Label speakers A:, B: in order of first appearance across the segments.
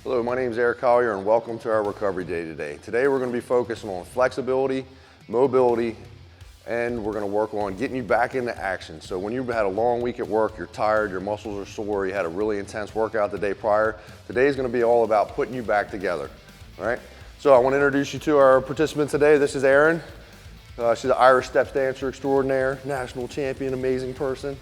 A: Hello, my name is Eric Collier and welcome to our recovery day today. Today we're going to be focusing on flexibility, mobility, and we're going to work on getting you back into action. So when you've had a long week at work, you're tired, your muscles are sore, you had a really intense workout the day prior, today is going to be all about putting you back together. All right? So I want to introduce you to our participant today. This is Erin. She's an Irish steps dancer extraordinaire, national champion, amazing person.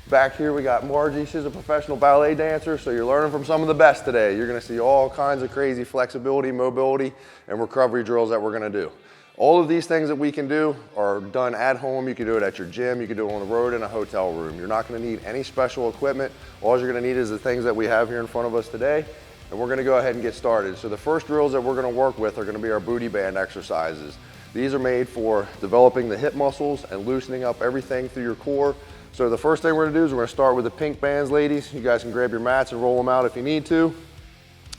A: Back here we got Margie. She's a professional ballet dancer, so you're learning from some of the best today. You're gonna see all kinds of crazy flexibility, mobility, and recovery drills that we're gonna do. All of these things that we can do are done at home. You can do it at your gym, you can do it on the road in a hotel room. You're not gonna need any special equipment. All you're gonna need is the things that we have here in front of us today, and we're gonna go ahead and get started. So the first drills that we're gonna work with are gonna be our booty band exercises. These are made for developing the hip muscles and loosening up everything through your core. So the first thing we're gonna do is we're gonna start with the pink bands, ladies. You guys can grab your mats and roll them out if you need to.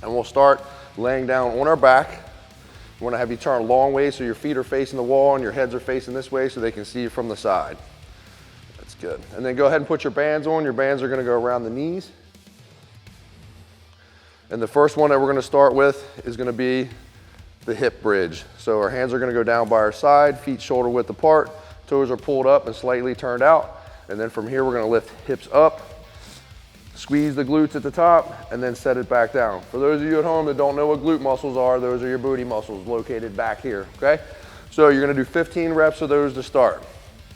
A: And we'll start laying down on our back. We wanna have you turn a long way so your feet are facing the wall and your heads are facing this way so they can see you from the side. That's good. And then go ahead and put your bands on. Your bands are gonna go around the knees. And the first one that we're gonna start with is gonna be the hip bridge. So our hands are gonna go down by our side, feet shoulder width apart, toes are pulled up and slightly turned out. And then from here, we're gonna lift hips up, squeeze the glutes at the top, and then set it back down. For those of you at home that don't know what glute muscles are, those are your booty muscles located back here, okay? So you're gonna do 15 reps of those to start.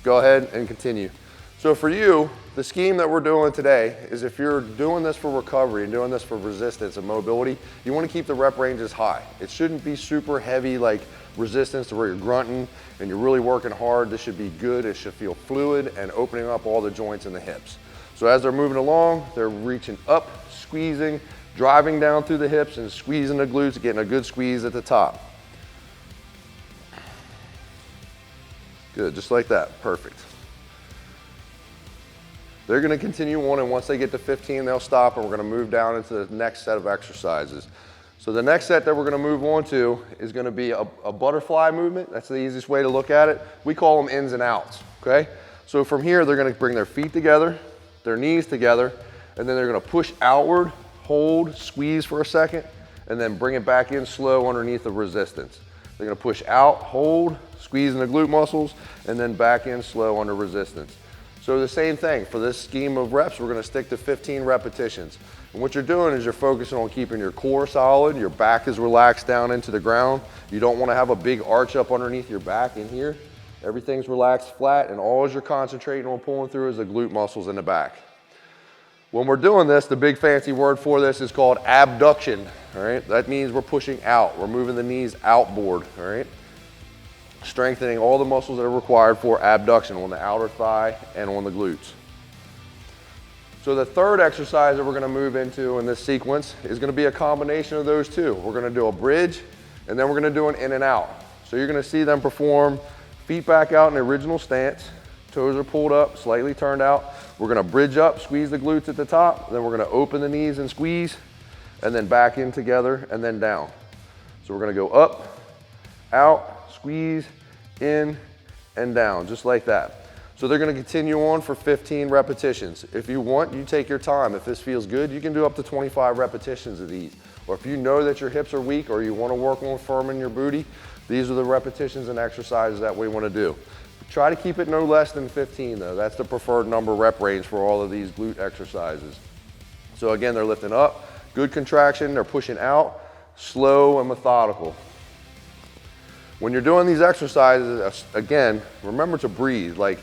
A: Go ahead and continue. So for you, the scheme that we're doing today is if you're doing this for recovery and doing this for resistance and mobility, you wanna keep the rep ranges high. It shouldn't be super heavy like resistance to where you're grunting and you're really working hard. This should be good. It should feel fluid and opening up all the joints in the hips. So as they're moving along, they're reaching up, squeezing, driving down through the hips and squeezing the glutes, getting a good squeeze at the top. Good, just like that, perfect. They're gonna continue on, and once they get to 15, they'll stop, and we're gonna move down into the next set of exercises. So the next set that we're gonna move on to is gonna be a butterfly movement. That's the easiest way to look at it. We call them ins and outs, okay? So from here, they're gonna bring their feet together, their knees together, and then they're gonna push outward, hold, squeeze for a second, and then bring it back in slow underneath the resistance. They're gonna push out, hold, squeezing the glute muscles, and then back in slow under resistance. So the same thing, for this scheme of reps, we're gonna stick to 15 repetitions. And what you're doing is you're focusing on keeping your core solid, your back is relaxed down into the ground. You don't wanna have a big arch up underneath your back in here. Everything's relaxed flat, and all you're concentrating on pulling through is the glute muscles in the back. When we're doing this, the big fancy word for this is called abduction, all right? That means we're pushing out, we're moving the knees outboard, all right? Strengthening all the muscles that are required for abduction on the outer thigh and on the glutes. So the third exercise that we're gonna move into in this sequence is gonna be a combination of those two. We're gonna do a bridge, and then we're gonna do an in and out. So you're gonna see them perform feet back out in the original stance, toes are pulled up, slightly turned out. We're gonna bridge up, squeeze the glutes at the top, then we're gonna open the knees and squeeze, and then back in together, and then down. So we're gonna go up, out, squeeze, in, and down, just like that. So they're gonna continue on for 15 repetitions. If you want, you take your time. If this feels good, you can do up to 25 repetitions of these. Or if you know that your hips are weak or you wanna work on firming your booty, these are the repetitions and exercises that we wanna do. Try to keep it no less than 15 though. That's the preferred number rep range for all of these glute exercises. So again, they're lifting up, good contraction, they're pushing out, slow and methodical. When you're doing these exercises, again, remember to breathe. Like,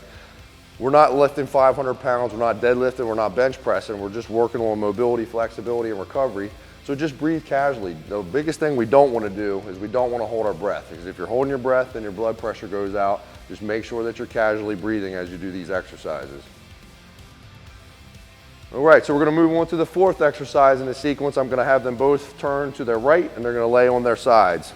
A: we're not lifting 500 pounds, we're not deadlifting, we're not bench pressing, we're just working on mobility, flexibility, and recovery. So just breathe casually. The biggest thing we don't want to do is we don't want to hold our breath, because if you're holding your breath, then your blood pressure goes out. Just make sure that you're casually breathing as you do these exercises. All right, so we're gonna move on to the fourth exercise in the sequence. I'm gonna have them both turn to their right, and they're gonna lay on their sides.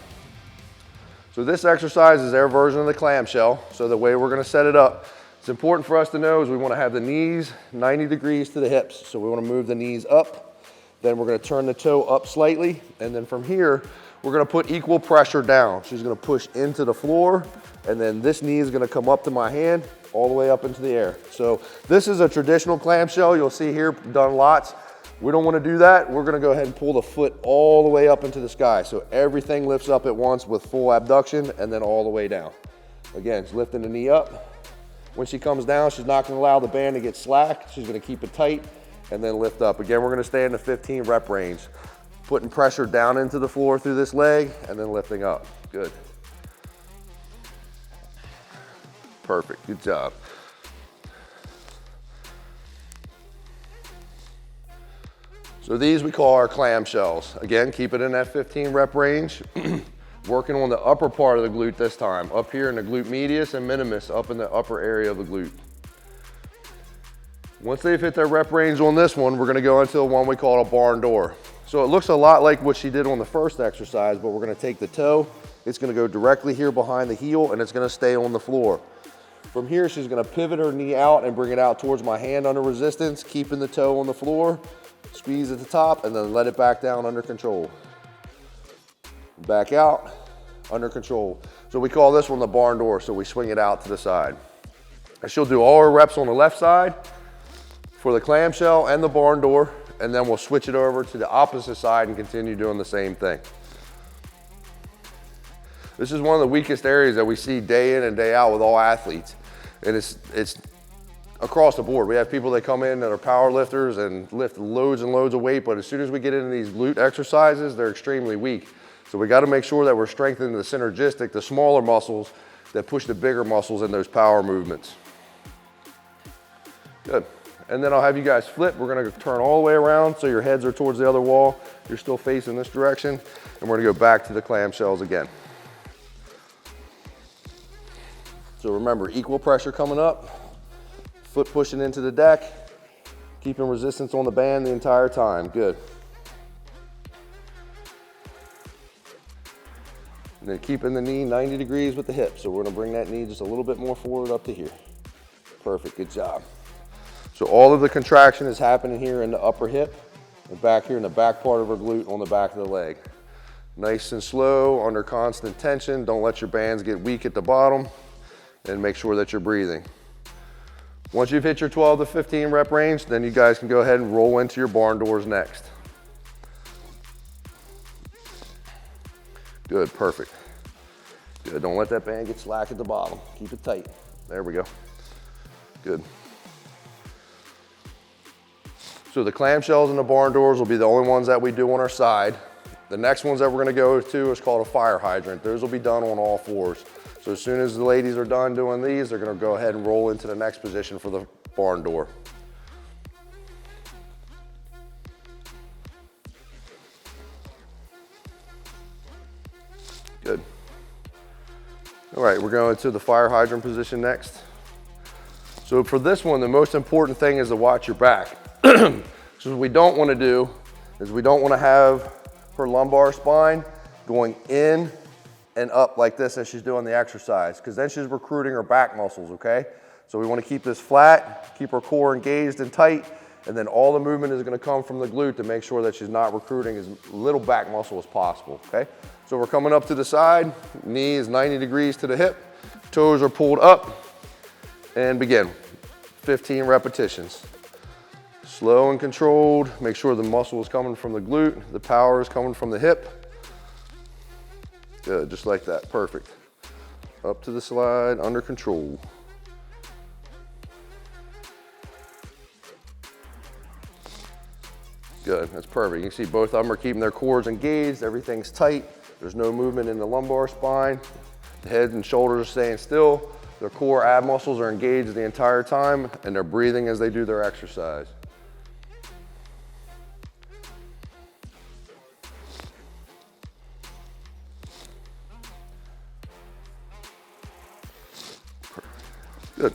A: So this exercise is their version of the clamshell. So the way we're gonna set it up, it's important for us to know is we wanna have the knees 90 degrees to the hips. So we wanna move the knees up, then we're gonna turn the toe up slightly, and then from here, we're gonna put equal pressure down. She's gonna push into the floor, and then this knee is gonna come up to my hand, all the way up into the air. So this is a traditional clamshell. You'll see here done lots. We don't want to do that. We're going to go ahead and pull the foot all the way up into the sky. So everything lifts up at once with full abduction and then all the way down. Again, she's lifting the knee up. When she comes down, she's not going to allow the band to get slack. She's going to keep it tight and then lift up. Again, we're going to stay in the 15 rep range. Putting pressure down into the floor through this leg and then lifting up. Good. Perfect. Good job. So these we call our clamshells. Again, keep it in that 15 rep range. Working on the upper part of the glute this time. Up here in the glute medius and minimus, up in the upper area of the glute. Once they've hit their rep range on this one, we're going to go into one we call a barn door. So it looks a lot like what she did on the first exercise, but we're going to take the toe. It's going to go directly here behind the heel and it's going to stay on the floor. From here, she's going to pivot her knee out and bring it out towards my hand under resistance, keeping the toe on the floor. Squeeze at the top and then let it back down under control. Back out, under control. So we call this one the barn door, so we swing it out to the side. And she'll do all her reps on the left side for the clamshell and the barn door, and then we'll switch it over to the opposite side and continue doing the same thing. This is one of the weakest areas that we see day in and day out with all athletes. And it's across the board. We have people that come in that are power lifters and lift loads and loads of weight, but as soon as we get into these glute exercises, they're extremely weak. So we got to make sure that we're strengthening the synergistic, the smaller muscles that push the bigger muscles in those power movements. Good. And then I'll have you guys flip. We're going to turn all the way around so your heads are towards the other wall. You're still facing this direction. And we're going to go back to the clamshells again. So remember, equal pressure coming up. Foot pushing into the deck, keeping resistance on the band the entire time. Good. And then keeping the knee 90 degrees with the hip. So we're going to bring that knee just a little bit more forward up to here. Perfect. Good job. So all of the contraction is happening here in the upper hip and back here in the back part of her glute on the back of the leg. Nice and slow, under constant tension. Don't let your bands get weak at the bottom, and make sure that you're breathing. Once you've hit your 12 to 15 rep range, then you guys can go ahead and roll into your barn doors next. Good, perfect. Good, don't let that band get slack at the bottom. Keep it tight. There we go. Good. So the clamshells and the barn doors will be the only ones that we do on our side. The next ones that we're gonna go to is called a fire hydrant. Those will be done on all fours. So as soon as the ladies are done doing these, they're gonna go ahead and roll into the next position for the barn door. Good. All right, we're going to the fire hydrant position next. So for this one, the most important thing is to watch your back. So what we don't wanna do is we don't wanna have her lumbar spine going in and up like this as she's doing the exercise, because then she's recruiting her back muscles, okay? So we want to keep this flat, keep her core engaged and tight, and then all the movement is going to come from the glute to make sure that she's not recruiting as little back muscle as possible, okay? So we're coming up to the side, knee is 90 degrees to the hip, toes are pulled up, and begin. 15 repetitions. Slow and controlled, make sure the muscle is coming from the glute, the power is coming from the hip. Good, just like that, perfect. Up to the slide, under control. Good, that's perfect. You can see both of them are keeping their cores engaged, everything's tight. There's no movement in the lumbar spine. The head and shoulders are staying still. Their core ab muscles are engaged the entire time, and they're breathing as they do their exercise. Good.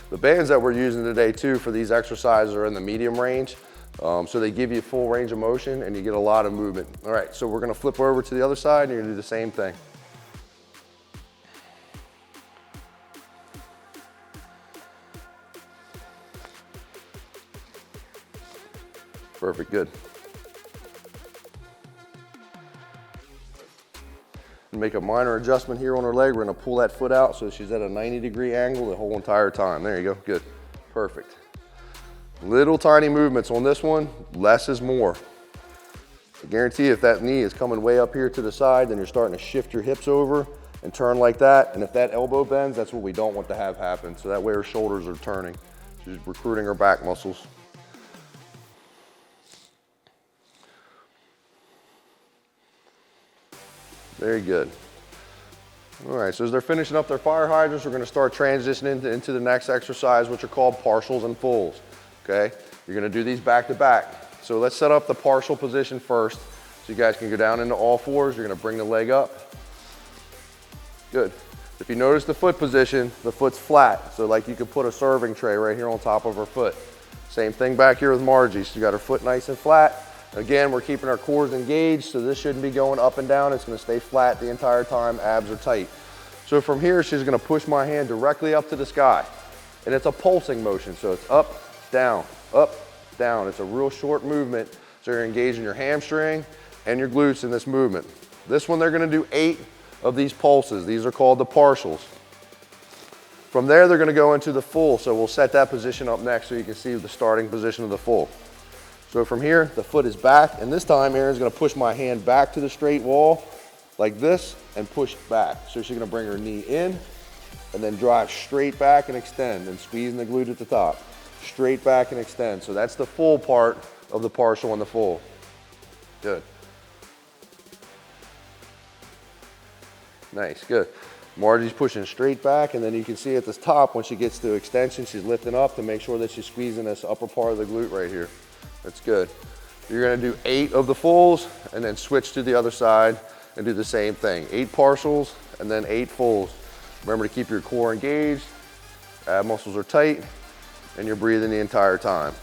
A: The bands that we're using today too for these exercises are in the medium range. So they give you full range of motion and you get a lot of movement. All right, so we're gonna flip over to the other side and you're gonna do the same thing. Perfect, good. Make a minor adjustment here on her leg. We're gonna pull that foot out so she's at a 90-degree angle the whole entire time. There you go, good, perfect. Little tiny movements on this one, less is more. I guarantee if that knee is coming way up here to the side, then you're starting to shift your hips over and turn like that. And if that elbow bends, that's what we don't want to have happen. So that way our shoulders are turning. She's recruiting her back muscles. Very good. All right, so as they're finishing up their fire hydrants, we're gonna start transitioning into the next exercise, which are called partials and fulls, okay? You're gonna do these back to back. So let's set up the partial position first. So you guys can go down into all fours. You're gonna bring the leg up. Good. If you notice the foot position, the foot's flat. So like you could put a serving tray right here on top of her foot. Same thing back here with Margie. So you got her foot nice and flat. Again, we're keeping our cores engaged, so this shouldn't be going up and down. It's gonna stay flat the entire time, abs are tight. So from here, she's gonna push my hand directly up to the sky. And it's a pulsing motion, so it's up, down, up, down. It's a real short movement, so you're engaging your hamstring and your glutes in this movement. This one, they're gonna do 8 of these pulses. These are called the partials. From there, they're gonna go into the full, so we'll set that position up next so you can see the starting position of the full. So from here, the foot is back, and this time Erin's gonna push my hand back to the straight wall like this and push back. So she's gonna bring her knee in and then drive straight back and extend and squeezing the glute at the top. Straight back and extend. So that's the full part of the partial and the full. Good. Nice, good. Margie's pushing straight back, and then you can see at the top when she gets to extension, she's lifting up to make sure that she's squeezing this upper part of the glute right here. That's good. You're gonna do 8 of the fulls and then switch to the other side and do the same thing. 8 partials and then 8 fulls. Remember to keep your core engaged, ab muscles are tight, and you're breathing the entire time.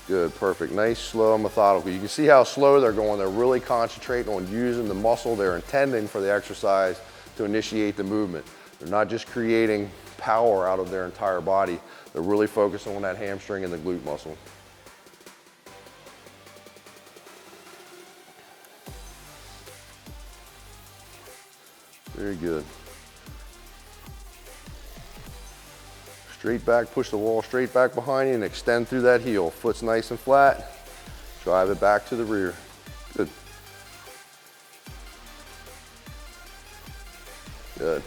A: Good, perfect, nice, slow, methodical. You can see how slow they're going. They're really concentrating on using the muscle they're intending for the exercise to initiate the movement. They're not just creating power out of their entire body. They're really focusing on that hamstring and the glute muscle. Very good. Straight back, push the wall straight back behind you and extend through that heel. Foot's nice and flat. Drive it back to the rear. Good. Good.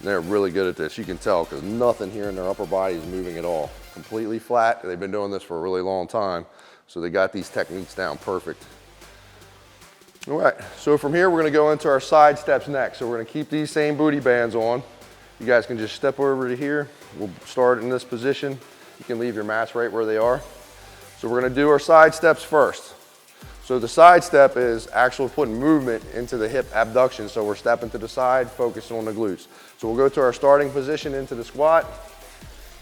A: They're really good at this. You can tell because nothing here in their upper body is moving at all. Completely flat. They've been doing this for a really long time. So they got these techniques down perfect. All right, so from here, we're gonna go into our side steps next. So we're gonna keep these same booty bands on. You guys can just step over to here. We'll start in this position. You can leave your mats right where they are. So we're gonna do our side steps first. So the side step is actually putting movement into the hip abduction. So we're stepping to the side, focusing on the glutes. So we'll go to our starting position into the squat.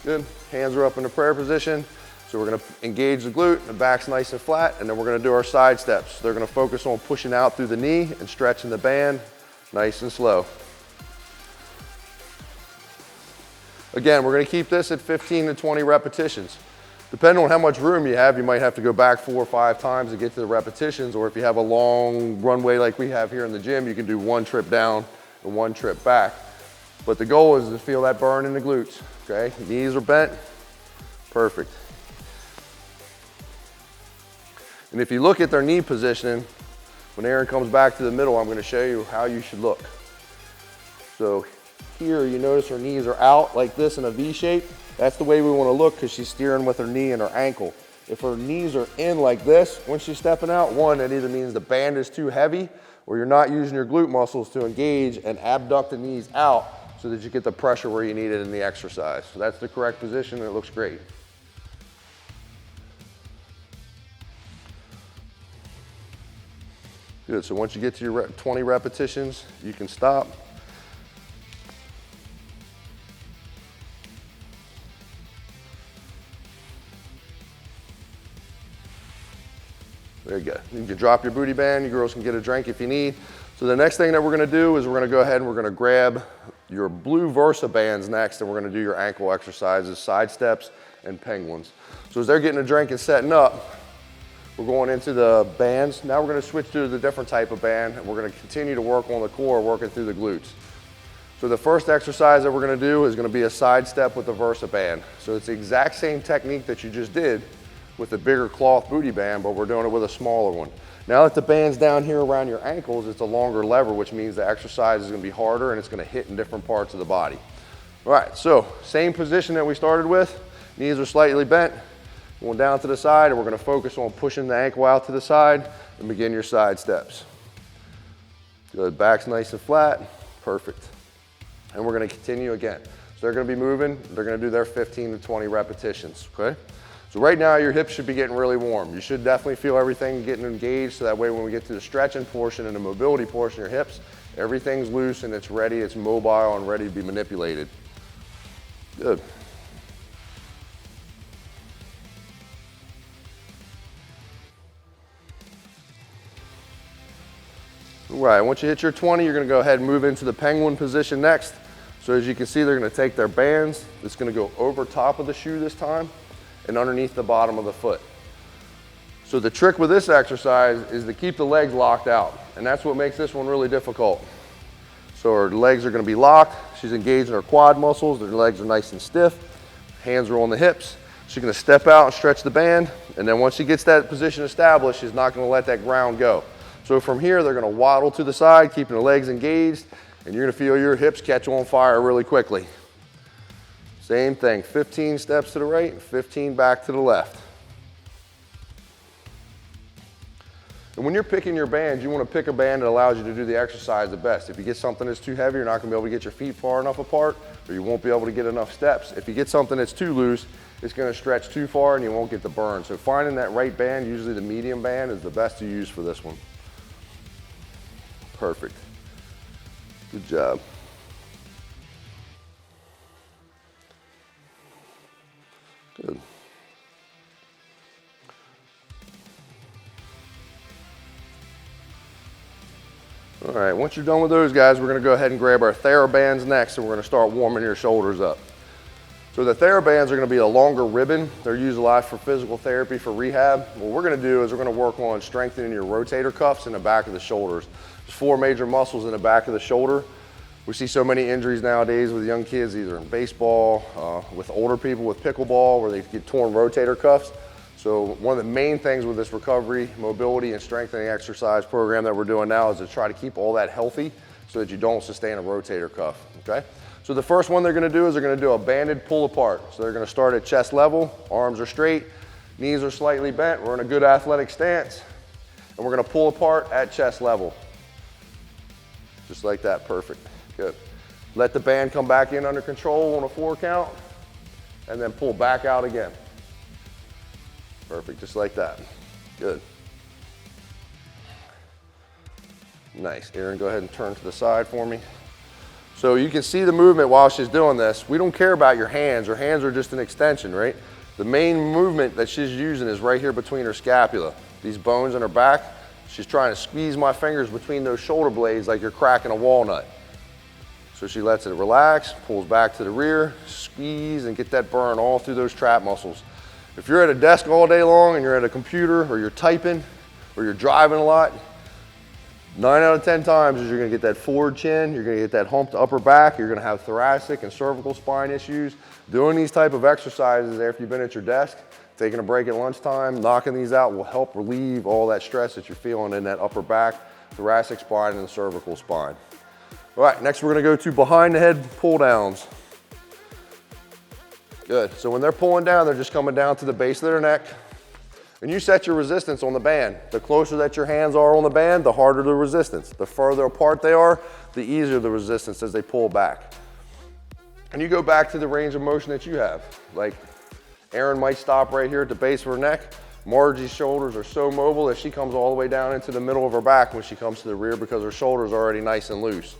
A: Good, hands are up in the prayer position. So we're gonna engage the glute, the back's nice and flat, and then we're gonna do our side steps. They're gonna focus on pushing out through the knee and stretching the band, nice and slow. Again, we're gonna keep this at 15 to 20 repetitions. Depending on how much room you have, you might have to go back 4 or 5 times to get to the repetitions, or if you have a long runway like we have here in the gym, you can do 1 trip down and 1 trip back. But the goal is to feel that burn in the glutes, okay? Knees are bent, perfect. And if you look at their knee positioning, when Erin comes back to the middle, I'm gonna show you how you should look. So here, you notice her knees are out like this in a V shape. That's the way we wanna look because she's steering with her knee and her ankle. If her knees are in like this when she's stepping out, one, it either means the band is too heavy or you're not using your glute muscles to engage and abduct the knees out so that you get the pressure where you need it in the exercise. So that's the correct position and it looks great. Good, so once you get to your 20 repetitions, you can stop. Very good. You can drop your booty band, you girls can get a drink if you need. So the next thing that we're gonna do is we're gonna go ahead and we're gonna grab your blue Versa bands next, and we're gonna do your ankle exercises, side steps, and penguins. So as they're getting a drink and setting up, we're going into the bands. Now we're gonna switch to the different type of band, and we're gonna continue to work on the core, working through the glutes. So the first exercise that we're gonna do is gonna be a side step with the Versa band. So it's the exact same technique that you just did with the bigger cloth booty band, but we're doing it with a smaller one. Now that the band's down here around your ankles, it's a longer lever, which means the exercise is gonna be harder and it's gonna hit in different parts of the body. All right, so same position that we started with. Knees are slightly bent, going down to the side, and we're gonna focus on pushing the ankle out to the side and begin your side steps. Good, back's nice and flat, perfect. And we're gonna continue again. So they're gonna be moving, they're gonna do their 15 to 20 repetitions, okay? So right now your hips should be getting really warm. You should definitely feel everything getting engaged, so that way when we get to the stretching portion and the mobility portion of your hips, everything's loose and it's ready, it's mobile and ready to be manipulated. Good. All right, once you hit your 20, you're gonna go ahead and move into the penguin position next. So as you can see, they're gonna take their bands. It's gonna go over top of the shoe this time and underneath the bottom of the foot. So the trick with this exercise is to keep the legs locked out. And that's what makes this one really difficult. So her legs are gonna be locked. She's engaging her quad muscles. Her legs are nice and stiff. Hands are on the hips. She's gonna step out and stretch the band. And then once she gets that position established, she's not gonna let that ground go. So from here, they're gonna waddle to the side, keeping the legs engaged, and you're gonna feel your hips catch on fire really quickly. Same thing, 15 steps to the right, 15 back to the left. And when you're picking your bands, you wanna pick a band that allows you to do the exercise the best. If you get something that's too heavy, you're not gonna be able to get your feet far enough apart, or you won't be able to get enough steps. If you get something that's too loose, it's gonna stretch too far and you won't get the burn. So finding that right band, usually the medium band, is the best to use for this one. Perfect. Good job. Good. All right, once you're done with those guys, we're gonna go ahead and grab our TheraBands next, and we're gonna start warming your shoulders up. So the TheraBands are gonna be a longer ribbon. They're used a lot for physical therapy, for rehab. What we're gonna do is we're gonna work on strengthening your rotator cuffs in the back of the shoulders. There's 4 major muscles in the back of the shoulder. We see so many injuries nowadays with young kids, either in baseball, with older people with pickleball, where they get torn rotator cuffs. So one of the main things with this recovery, mobility, and strengthening exercise program that we're doing now is to try to keep all that healthy so that you don't sustain a rotator cuff, okay? So the first one they're gonna do is they're gonna do a banded pull apart. So they're gonna start at chest level, arms are straight, knees are slightly bent, we're in a good athletic stance, and we're gonna pull apart at chest level. Just like that, perfect, good. Let the band come back in under control on a 4 count, and then pull back out again. Perfect, just like that, good. Nice, Erin, go ahead and turn to the side for me. So you can see the movement while she's doing this. We don't care about your hands. Her hands are just an extension, right? The main movement that she's using is right here between her scapula. These bones in her back, she's trying to squeeze my fingers between those shoulder blades like you're cracking a walnut. So she lets it relax, pulls back to the rear, squeeze, and get that burn all through those trap muscles. If you're at a desk all day long and you're at a computer, or you're typing, or you're driving a lot, 9 out of 10 times is you're gonna get that forward chin, you're gonna get that humped upper back, you're gonna have thoracic and cervical spine issues. Doing these type of exercises after you've been at your desk, taking a break at lunchtime, knocking these out will help relieve all that stress that you're feeling in that upper back, thoracic spine, and the cervical spine. All right, next we're gonna go to behind the head pull downs. Good, so when they're pulling down, they're just coming down to the base of their neck. And you set your resistance on the band. The closer that your hands are on the band, the harder the resistance. The further apart they are, the easier the resistance as they pull back. And you go back to the range of motion that you have. Like Erin might stop right here at the base of her neck. Margie's shoulders are so mobile that she comes all the way down into the middle of her back when she comes to the rear because her shoulders are already nice and loose.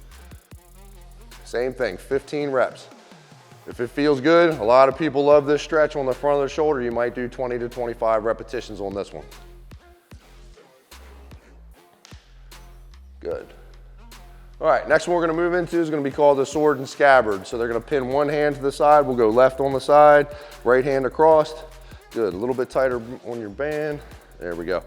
A: Same thing, 15 reps. If it feels good, a lot of people love this stretch on the front of the shoulder. You might do 20 to 25 repetitions on this one. Good. All right, next one we're gonna move into is gonna be called the sword and scabbard. So they're gonna pin one hand to the side. We'll go left on the side, right hand across. Good, a little bit tighter on your band. There we go.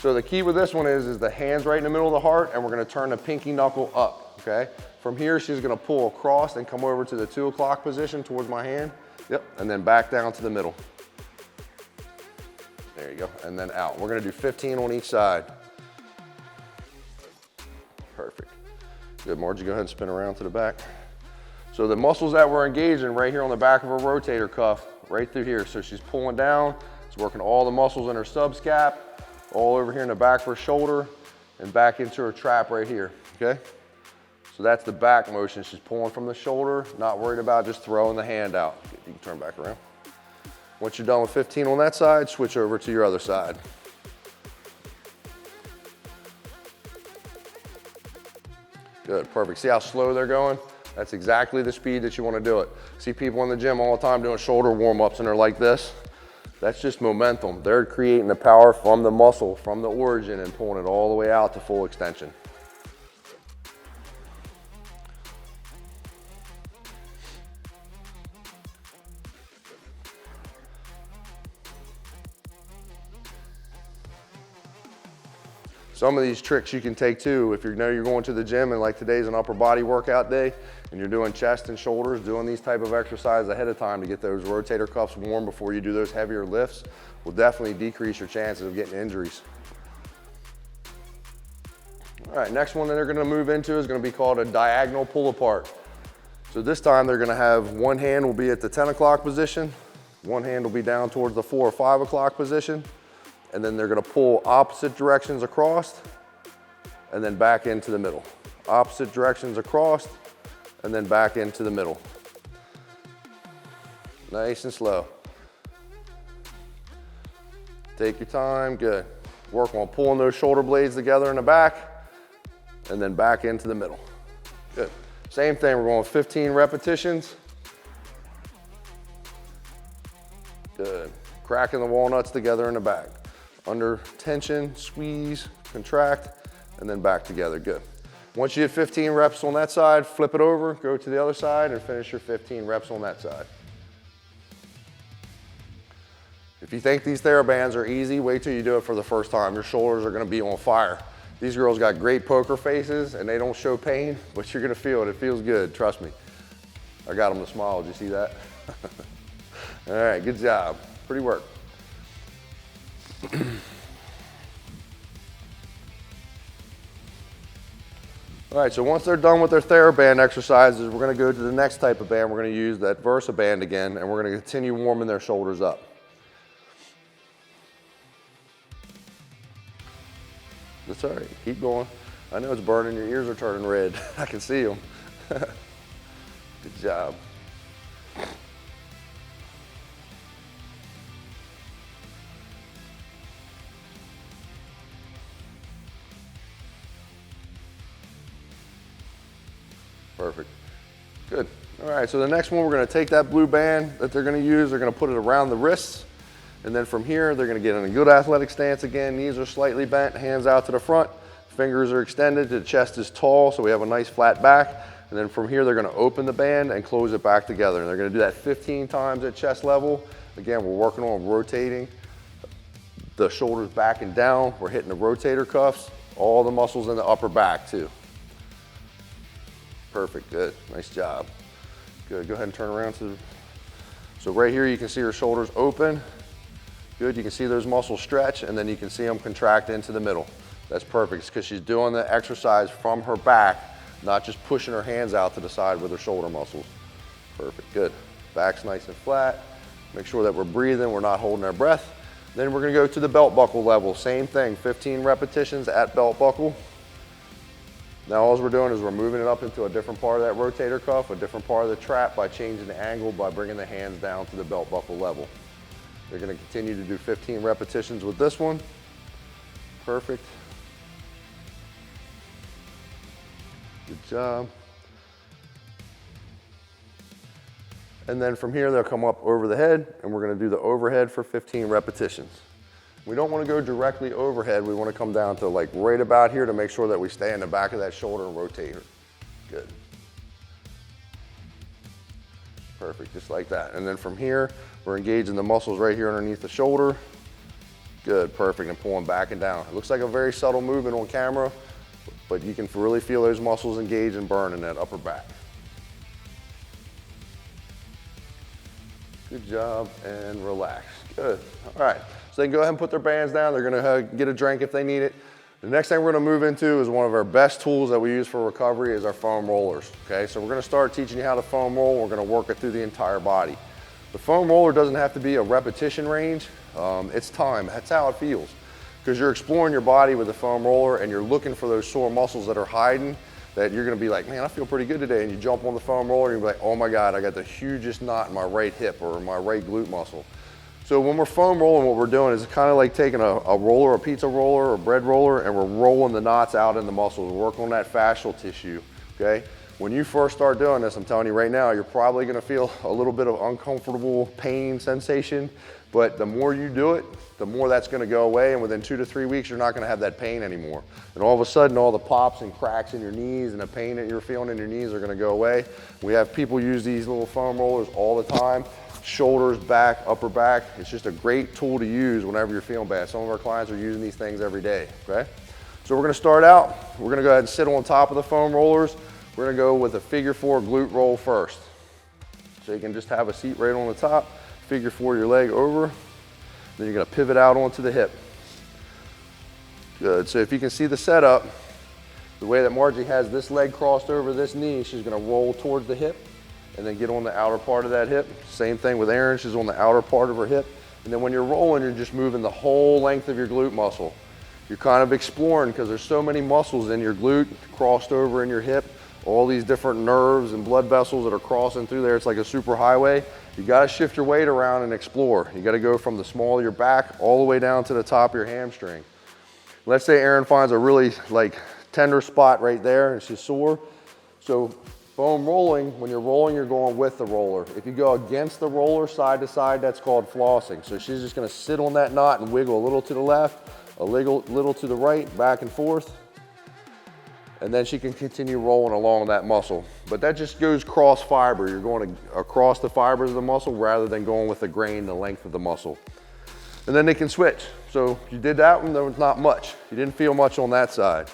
A: So the key with this one is the hands right in the middle of the heart, and we're gonna turn the pinky knuckle up, okay? From here, she's gonna pull across and come over to the 2 o'clock position towards my hand. Yep, and then back down to the middle. There you go, and then out. We're gonna do 15 on each side. Perfect. Good, Margie, go ahead and spin around to the back. So the muscles that we're engaging right here on the back of her rotator cuff, right through here. So she's pulling down, it's working all the muscles in her subscap, all over here in the back of her shoulder, and back into her trap right here, okay? So that's the back motion. She's pulling from the shoulder, not worried about just throwing the hand out. You can turn back around. Once you're done with 15 on that side, switch over to your other side. Good, perfect. See how slow they're going? That's exactly the speed that you want to do it. See people in the gym all the time doing shoulder warm-ups and they're like this. That's just momentum. They're creating the power from the muscle, from the origin, and pulling it all the way out to full extension. Some of these tricks you can take too, if you know you're going to the gym and like today's an upper body workout day and you're doing chest and shoulders, doing these type of exercises ahead of time to get those rotator cuffs warm before you do those heavier lifts will definitely decrease your chances of getting injuries. All right, next one that they're gonna move into is gonna be called a diagonal pull apart. So this time they're gonna have one hand will be at the 10 o'clock position, one hand will be down towards the 4 or 5 o'clock position, and then they're gonna pull opposite directions across and then back into the middle. Opposite directions across and then back into the middle. Nice and slow. Take your time, good. Work on pulling those shoulder blades together in the back and then back into the middle. Good. Same thing, we're going 15 repetitions. Good. Cracking the walnuts together in the back. Under tension, squeeze, contract, and then back together, good. Once you hit 15 reps on that side, flip it over, go to the other side, and finish your 15 reps on that side. If you think these TheraBands are easy, wait till you do it for the first time. Your shoulders are gonna be on fire. These girls got great poker faces, and they don't show pain, but you're gonna feel it. It feels good, trust me. I got them to smile, did you see that? All right, good job, pretty work. All right, so once they're done with their TheraBand exercises, we're gonna go to the next type of band. We're gonna use that Versa band again, and we're gonna continue warming their shoulders up. That's all right, keep going. I know it's burning, your ears are turning red. I can see them. Good job. Perfect, good. All right, so the next one, we're gonna take that blue band that they're gonna use, they're gonna put it around the wrists, and then from here, they're gonna get in a good athletic stance again, knees are slightly bent, hands out to the front, fingers are extended, the chest is tall, so we have a nice flat back, and then from here, they're gonna open the band and close it back together, and they're gonna do that 15 times at chest level. Again, we're working on rotating the shoulders back and down, we're hitting the rotator cuffs, all the muscles in the upper back too. Perfect, good, nice job. Good, go ahead and turn around to, so right here you can see her shoulders open. Good, you can see those muscles stretch and then you can see them contract into the middle. That's perfect, it's because she's doing the exercise from her back, not just pushing her hands out to the side with her shoulder muscles. Perfect, good. Back's nice and flat. Make sure that we're breathing, we're not holding our breath. Then we're gonna go to the belt buckle level. Same thing, 15 repetitions at belt buckle. Now all we're doing is we're moving it up into a different part of that rotator cuff, a different part of the trap by changing the angle by bringing the hands down to the belt buckle level. They're gonna continue to do 15 repetitions with this one. Perfect. Good job. And then from here, they'll come up over the head, and we're gonna do the overhead for 15 repetitions. We don't wanna go directly overhead, we wanna come down to like right about here to make sure that we stay in the back of that shoulder and rotate her. Good. Perfect, just like that. And then from here, we're engaging the muscles right here underneath the shoulder. Good, perfect, and pulling back and down. It looks like a very subtle movement on camera, but you can really feel those muscles engage and burn in that upper back. Good job, and relax. Good. All right, so they can go ahead and put their bands down. They're gonna get a drink if they need it. The next thing we're gonna move into is one of our best tools that we use for recovery is our foam rollers, okay? So we're gonna start teaching you how to foam roll. We're gonna work it through the entire body. The foam roller doesn't have to be a repetition range. It's time, that's how it feels. Because you're exploring your body with the foam roller and you're looking for those sore muscles that are hiding that you're gonna be like, man, I feel pretty good today. And you jump on the foam roller and you're like, oh my God, I got the hugest knot in my right hip or my right glute muscle. So when we're foam rolling, what we're doing is kind of like taking a roller, a pizza roller or a bread roller, and we're rolling the knots out in the muscles. We're working on that fascial tissue, okay? When you first start doing this, I'm telling you right now, you're probably gonna feel a little bit of uncomfortable pain sensation, but the more you do it, the more that's gonna go away, and within 2 to 3 weeks, you're not gonna have that pain anymore. And all of a sudden, all the pops and cracks in your knees and the pain that you're feeling in your knees are gonna go away. We have people use these little foam rollers all the time. Shoulders, back, upper back. It's just a great tool to use whenever you're feeling bad. Some of our clients are using these things every day, okay? So we're gonna start out, we're gonna go ahead and sit on top of the foam rollers. We're gonna go with a figure 4 glute roll first. So you can just have a seat right on the top, figure 4 your leg over, then you're gonna pivot out onto the hip. Good, so if you can see the setup, the way that Margie has this leg crossed over this knee, she's gonna roll towards the hip, and then get on the outer part of that hip. Same thing with Erin, she's on the outer part of her hip. And then when you're rolling, you're just moving the whole length of your glute muscle. You're kind of exploring because there's so many muscles in your glute, crossed over in your hip, all these different nerves and blood vessels that are crossing through there. It's like a super highway. You gotta shift your weight around and explore. You gotta go from the small of your back all the way down to the top of your hamstring. Let's say Erin finds a really like tender spot right there and she's sore. So foam rolling, when you're rolling, you're going with the roller. If you go against the roller side to side, that's called flossing. So she's just gonna sit on that knot and wiggle a little to the left, a little to the right, back and forth. And then she can continue rolling along that muscle. But that just goes cross fiber. You're going across the fibers of the muscle rather than going with the grain, the length of the muscle. And then they can switch. So you did that one, there was not much. You didn't feel much on that side.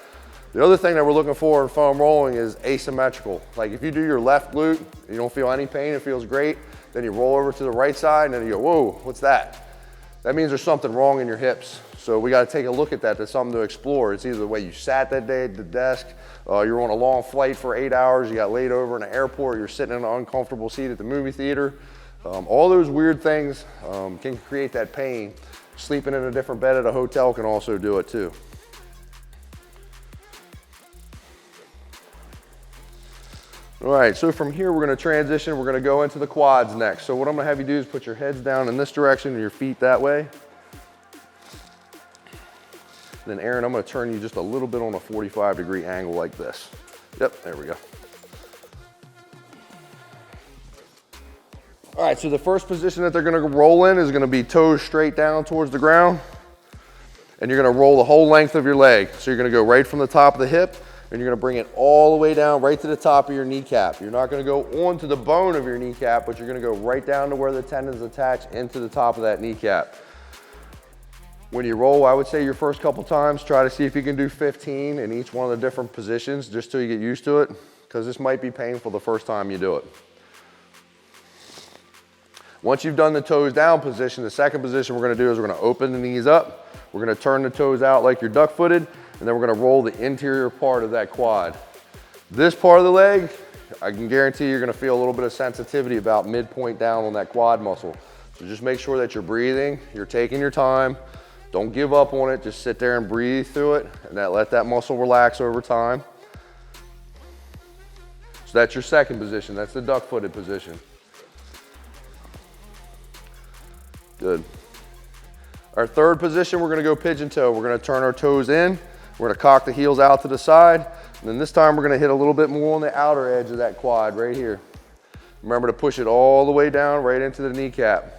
A: The other thing that we're looking for in foam rolling is asymmetrical. Like if you do your left glute, you don't feel any pain, it feels great. Then you roll over to the right side and then you go, whoa, what's that? That means there's something wrong in your hips. So we gotta take a look at that. That's something to explore. It's either the way you sat that day at the desk, you're on a long flight for 8 hours, you got laid over in an airport, you're sitting in an uncomfortable seat at the movie theater. All those weird things can create that pain. Sleeping in a different bed at a hotel can also do it too. All right, so from here we're gonna transition, we're gonna go into the quads next. So what I'm gonna have you do is put your heads down in this direction and your feet that way. Then Erin, I'm gonna turn you just a little bit on a 45-degree angle like this. Yep, there we go. All right, so the first position that they're gonna roll in is gonna be toes straight down towards the ground. And you're gonna roll the whole length of your leg. So you're gonna go right from the top of the hip and you're gonna bring it all the way down right to the top of your kneecap. You're not gonna go onto the bone of your kneecap, but you're gonna go right down to where the tendons attach into the top of that kneecap. When you roll, I would say your first couple times, try to see if you can do 15 in each one of the different positions just till you get used to it, because this might be painful the first time you do it. Once you've done the toes down position, the second position we're gonna do is we're gonna open the knees up, we're gonna turn the toes out like you're duck-footed, and then we're gonna roll the interior part of that quad. This part of the leg, I can guarantee you're gonna feel a little bit of sensitivity about midpoint down on that quad muscle. So just make sure that you're breathing, you're taking your time, don't give up on it, just sit there and breathe through it, and let that muscle relax over time. So that's your second position, that's the duck-footed position. Good. Our third position, we're gonna go pigeon toe. We're gonna turn our toes in, we're gonna cock the heels out to the side, and then this time we're gonna hit a little bit more on the outer edge of that quad right here. Remember to push it all the way down right into the kneecap.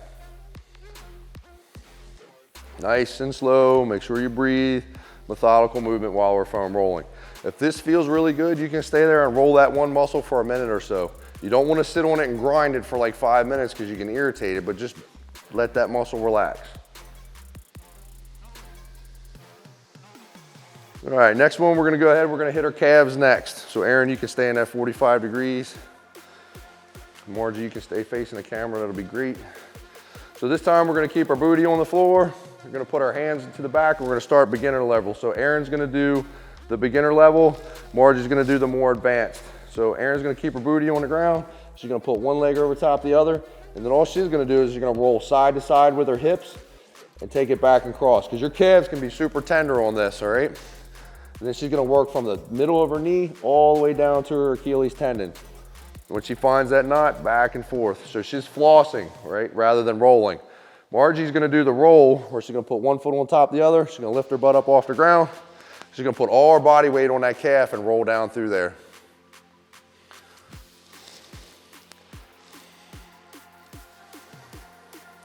A: Nice and slow, make sure you breathe, methodical movement while we're foam rolling. If this feels really good, you can stay there and roll that one muscle for a minute or so. You don't wanna sit on it and grind it for like 5 minutes because you can irritate it, but just let that muscle relax. All right, next one we're gonna go ahead, we're gonna hit our calves next. So Aaron, you can stay in that 45 degrees. Margie, you can stay facing the camera, that'll be great. So this time we're gonna keep our booty on the floor. We're gonna put our hands to the back. We're gonna start beginner level. So Aaron's gonna do the beginner level. Margie's gonna do the more advanced. So Aaron's gonna keep her booty on the ground. She's gonna put one leg over top the other. And then all she's gonna do is she's gonna roll side to side with her hips and take it back and cross. Because your calves can be super tender on this, all right? And then she's gonna work from the middle of her knee all the way down to her Achilles tendon. When she finds that knot, back and forth. So she's flossing, right, rather than rolling. Margie's gonna do the roll where she's gonna put one foot on top of the other. She's gonna lift her butt up off the ground. She's gonna put all her body weight on that calf and roll down through there.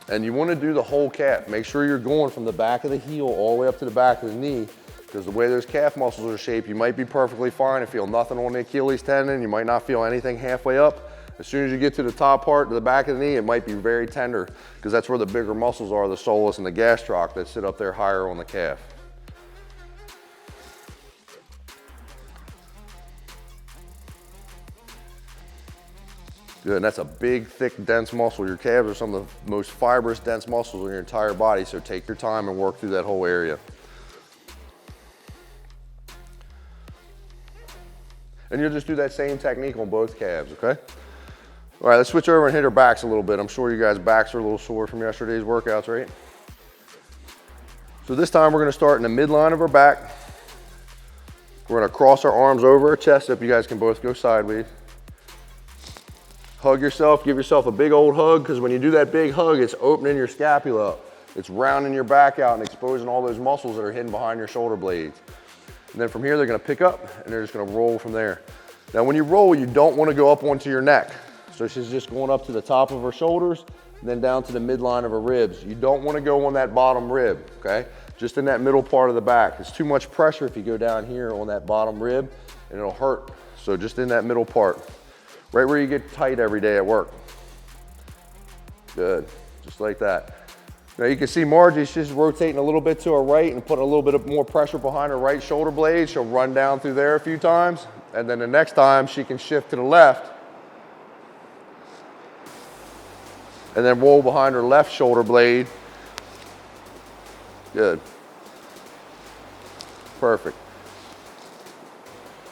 A: And you wanna do the whole calf. Make sure you're going from the back of the heel all the way up to the back of the knee, because the way those calf muscles are shaped, you might be perfectly fine and feel nothing on the Achilles tendon. You might not feel anything halfway up. As soon as you get to the top part, to the back of the knee, it might be very tender, because that's where the bigger muscles are, the soleus and the gastroc that sit up there higher on the calf. Good, and that's a big, thick, dense muscle. Your calves are some of the most fibrous, dense muscles in your entire body, so take your time and work through that whole area. And you'll just do that same technique on both calves, okay? All right, let's switch over and hit our backs a little bit. I'm sure you guys' backs are a little sore from yesterday's workouts, right? So this time we're gonna start in the midline of our back. We're gonna cross our arms over our chest, so if you guys can both go sideways. Hug yourself, give yourself a big old hug, because when you do that big hug, it's opening your scapula up. It's rounding your back out and exposing all those muscles that are hidden behind your shoulder blades. And then from here, they're gonna pick up and they're just gonna roll from there. Now when you roll, you don't wanna go up onto your neck. So she's just going up to the top of her shoulders and then down to the midline of her ribs. You don't wanna go on that bottom rib, okay? Just in that middle part of the back. It's too much pressure if you go down here on that bottom rib and it'll hurt. So just in that middle part. Right where you get tight every day at work. Good, just like that. Now you can see Margie, she's rotating a little bit to her right and putting a little bit of more pressure behind her right shoulder blade. She'll run down through there a few times. And then the next time she can shift to the left and then roll behind her left shoulder blade. Good. Perfect.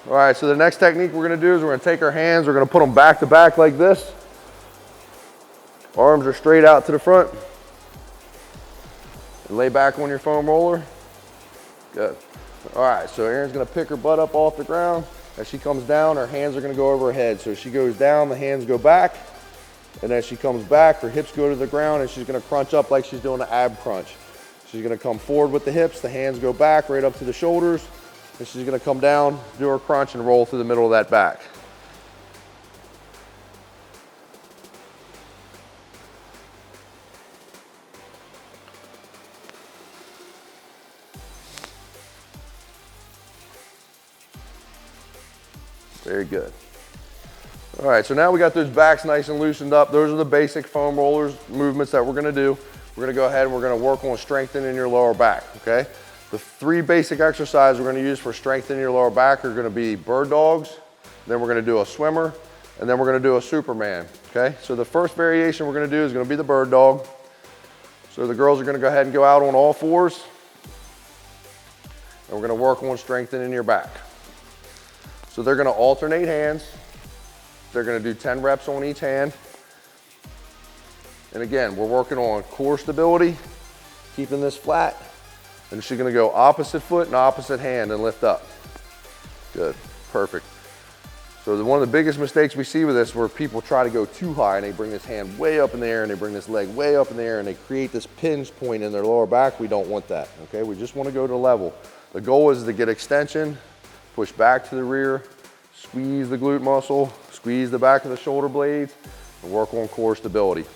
A: All right, so the next technique we're gonna do is we're gonna take our hands, we're gonna put them back to back like this. Arms are straight out to the front. And lay back on your foam roller. Good. All right, so Erin's gonna pick her butt up off the ground. As she comes down, her hands are gonna go over her head. So as she goes down, the hands go back. And as she comes back, her hips go to the ground and she's gonna crunch up like she's doing an ab crunch. She's gonna come forward with the hips, the hands go back right up to the shoulders. And she's gonna come down, do her crunch, and roll through the middle of that back. Very good. All right, so now we got those backs nice and loosened up. Those are the basic foam rollers movements that we're gonna do. We're gonna go ahead and we're gonna work on strengthening your lower back, okay? The three basic exercises we're gonna use for strengthening your lower back are gonna be bird dogs, then we're gonna do a swimmer, and then we're gonna do a Superman, okay? So the first variation we're gonna do is gonna be the bird dog. So the girls are gonna go ahead and go out on all fours, and we're gonna work on strengthening your back. So they're gonna alternate hands. They're gonna do 10 reps on each hand. And again, we're working on core stability, keeping this flat. And she's gonna go opposite foot and opposite hand and lift up. Good, perfect. So one of the biggest mistakes we see with this where people try to go too high and they bring this hand way up in the air and they bring this leg way up in the air and they create this pinch point in their lower back. We don't want that, okay? We just wanna go to level. The goal is to get extension, push back to the rear, squeeze the glute muscle, squeeze the back of the shoulder blades, and work on core stability.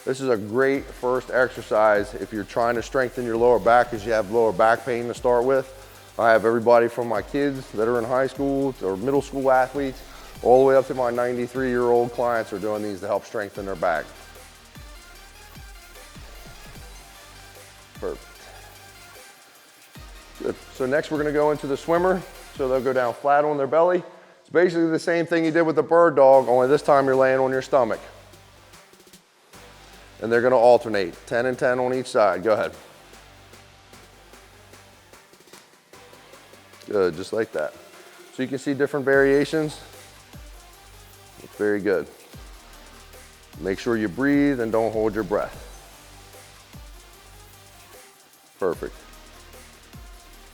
A: This is a great first exercise if you're trying to strengthen your lower back because you have lower back pain to start with. I have everybody from my kids that are in high school or middle school athletes, all the way up to my 93-year-old clients are doing these to help strengthen their back. Perfect. Good. So next we're gonna go into the swimmer. So they'll go down flat on their belly. It's basically the same thing you did with the bird dog, only this time you're laying on your stomach. And they're gonna alternate, 10 and 10 on each side. Go ahead. Good, just like that. So you can see different variations. It's very good. Make sure you breathe and don't hold your breath. Perfect.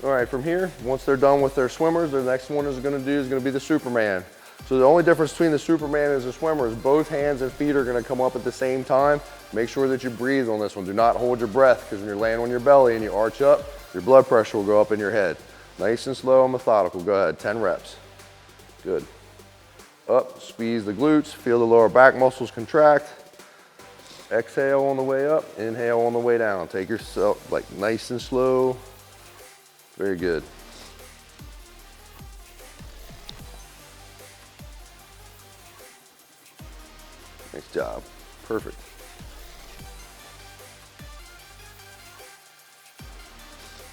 A: All right, from here, once they're done with their swimmers, the next one is gonna be the Superman. So the only difference between the Superman and the swimmer is both hands and feet are gonna come up at the same time. Make sure that you breathe on this one. Do not hold your breath, because when you're laying on your belly and you arch up, your blood pressure will go up in your head. Nice and slow and methodical. Go ahead, 10 reps. Good. Up, squeeze the glutes, feel the lower back muscles contract. Exhale on the way up, inhale on the way down. Take yourself like nice and slow. Very good. Nice job. Perfect.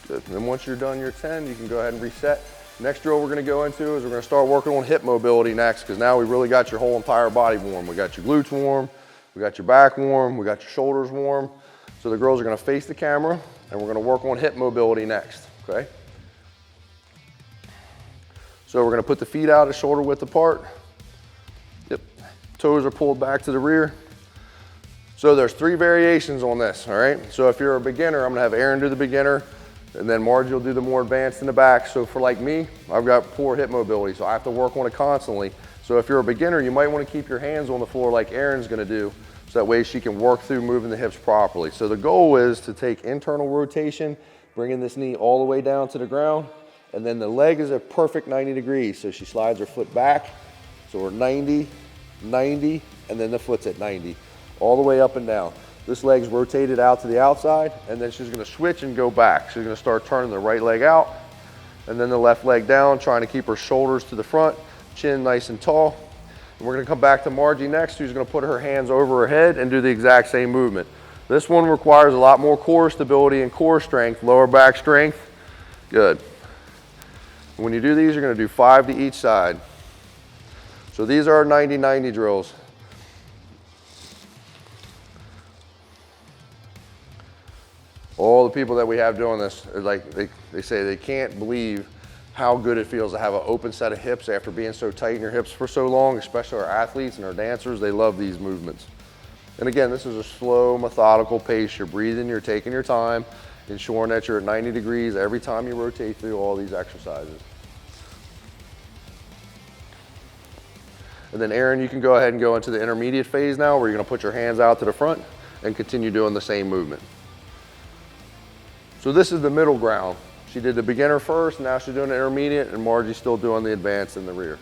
A: Good. And then once you're done your 10, you can go ahead and reset. Next drill we're going to go into is we're going to start working on hip mobility next, because now we really got your whole entire body warm. We got your glutes warm, we got your back warm, we got your shoulders warm. So the girls are going to face the camera and we're going to work on hip mobility next, okay? So we're going to put the feet out at shoulder width apart. Yep. Toes are pulled back to the rear. So there's 3 variations on this, all right? So if you're a beginner, I'm going to have Aaron do the beginner, and then Margie will do the more advanced in the back. So for like me, I've got poor hip mobility, so I have to work on it constantly. So if you're a beginner, you might want to keep your hands on the floor like Erin's going to do, so that way she can work through moving the hips properly. So the goal is to take internal rotation, bringing this knee all the way down to the ground, and then the leg is a perfect 90 degrees. So she slides her foot back, so we're 90, 90, and then the foot's at 90, all the way up and down. This leg's rotated out to the outside, and then she's gonna switch and go back. She's gonna start turning the right leg out, and then the left leg down, trying to keep her shoulders to the front, chin nice and tall. And we're gonna come back to Margie next, who's gonna put her hands over her head and do the exact same movement. This one requires a lot more core stability and core strength, lower back strength. Good. When you do these, you're gonna do 5 to each side. So these are our 90-90 drills. All the people that we have doing this, are like they say they can't believe how good it feels to have an open set of hips after being so tight in your hips for so long, especially our athletes and our dancers. They love these movements. And again, this is a slow, methodical pace. You're breathing, you're taking your time, ensuring that you're at 90 degrees every time you rotate through all these exercises. And then Erin, you can go ahead and go into the intermediate phase now, where you're gonna put your hands out to the front and continue doing the same movement. So this is the middle ground. She did the beginner first, now she's doing the intermediate, and Margie's still doing the advanced in the rear.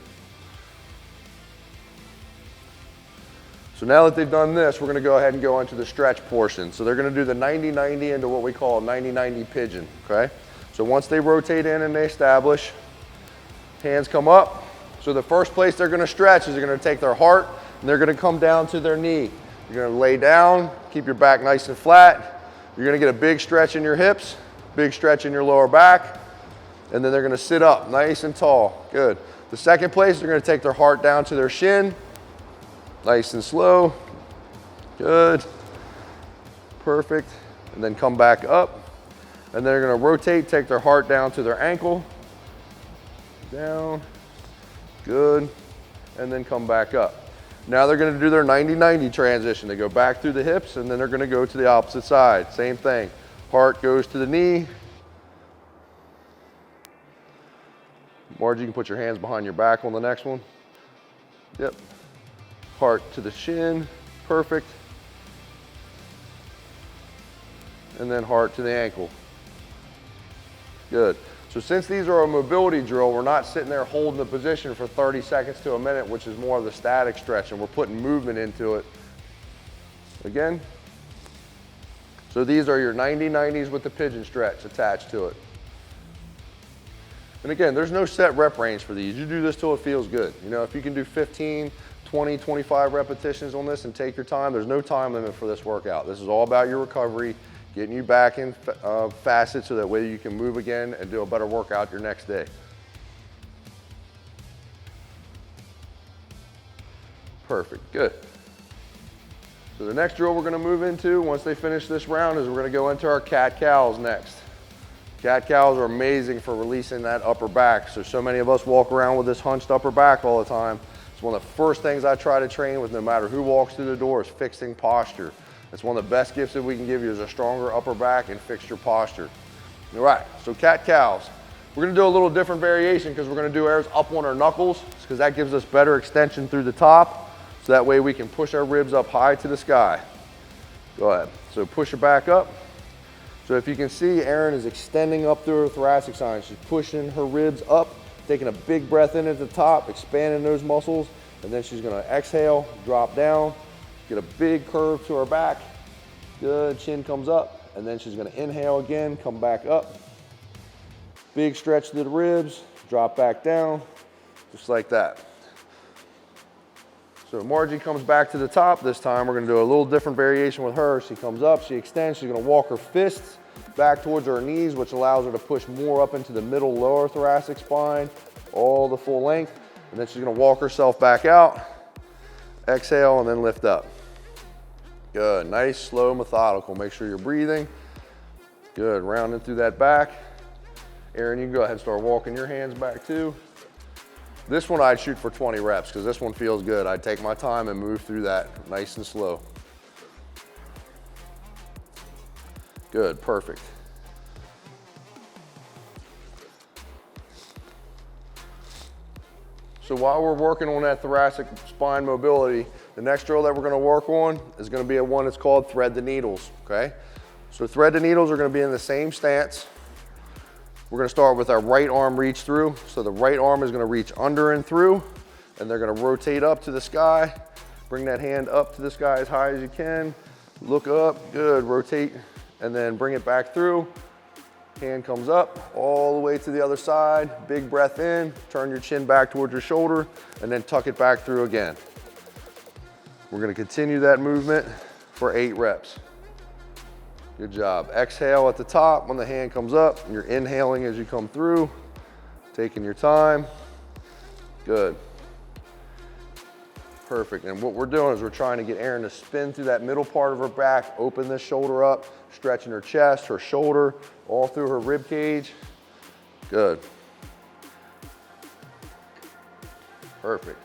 A: So now that they've done this, we're gonna go ahead and go into the stretch portion. So they're gonna do the 90-90 into what we call a 90-90 pigeon, okay? So once they rotate in and they establish, hands come up. So the first place they're gonna stretch is they're gonna take their heart and they're gonna come down to their knee. You're gonna lay down, keep your back nice and flat. You're gonna get a big stretch in your hips, big stretch in your lower back, and then they're gonna sit up nice and tall. Good. The second place, they're gonna take their heart down to their shin, nice and slow. Good. Perfect. And then come back up. And they're gonna rotate, take their heart down to their ankle, down, good, and then come back up. Now they're gonna do their 90-90 transition. They go back through the hips and then they're gonna go to the opposite side. Same thing. Heart goes to the knee. Margie, you can put your hands behind your back on the next one. Yep. Heart to the shin, perfect. And then heart to the ankle. Good. So since these are a mobility drill, we're not sitting there holding the position for 30 seconds to a minute, which is more of the static stretch, and we're putting movement into it. Again. So these are your 90-90s with the pigeon stretch attached to it. And again, there's no set rep range for these. You do this till it feels good. You know, if you can do 15, 20, 25 repetitions on this and take your time, there's no time limit for this workout. This is all about your recovery, getting you back in fasted so that way you can move again and do a better workout your next day. Perfect, good. So the next drill we're gonna move into, once they finish this round, is we're gonna go into our cat-cows next. Cat-cows are amazing for releasing that upper back. So many of us walk around with this hunched upper back all the time. It's one of the first things I try to train with no matter who walks through the door is fixing posture. It's one of the best gifts that we can give you is a stronger upper back and fix your posture. All right, so cat-cows. We're gonna do a little different variation because we're gonna do ours up on our knuckles because that gives us better extension through the top. So that way we can push our ribs up high to the sky. Go ahead. So push her back up. So if you can see, Erin is extending up through her thoracic spine. She's pushing her ribs up, taking a big breath in at the top, expanding those muscles, and then she's gonna exhale, drop down, get a big curve to her back. Good, chin comes up, and then she's gonna inhale again, come back up. Big stretch to the ribs, drop back down, just like that. So Margie comes back to the top. This time we're gonna do a little different variation with her. She comes up, she extends, she's gonna walk her fists back towards her knees, which allows her to push more up into the middle lower thoracic spine, all the full length. And then she's gonna walk herself back out, exhale, and then lift up. Good, nice, slow, methodical. Make sure you're breathing. Good, rounding through that back. Erin, you can go ahead and start walking your hands back too. This one I'd shoot for 20 reps because this one feels good. I'd take my time and move through that nice and slow. Good, perfect. So while we're working on that thoracic spine mobility, the next drill that we're gonna work on is gonna be one that's called thread the needles, okay? So thread the needles are gonna be in the same stance. We're gonna start with our right arm reach through. So the right arm is gonna reach under and through, and they're gonna rotate up to the sky. Bring that hand up to the sky as high as you can. Look up, good, rotate, and then bring it back through. Hand comes up, all the way to the other side. Big breath in, turn your chin back towards your shoulder, and then tuck it back through again. We're gonna continue that movement for 8 reps. Good job. Exhale at the top when the hand comes up. You're inhaling as you come through, taking your time. Good. Perfect. And what we're doing is we're trying to get Erin to spin through that middle part of her back, open this shoulder up, stretching her chest, her shoulder, all through her rib cage. Good. Perfect.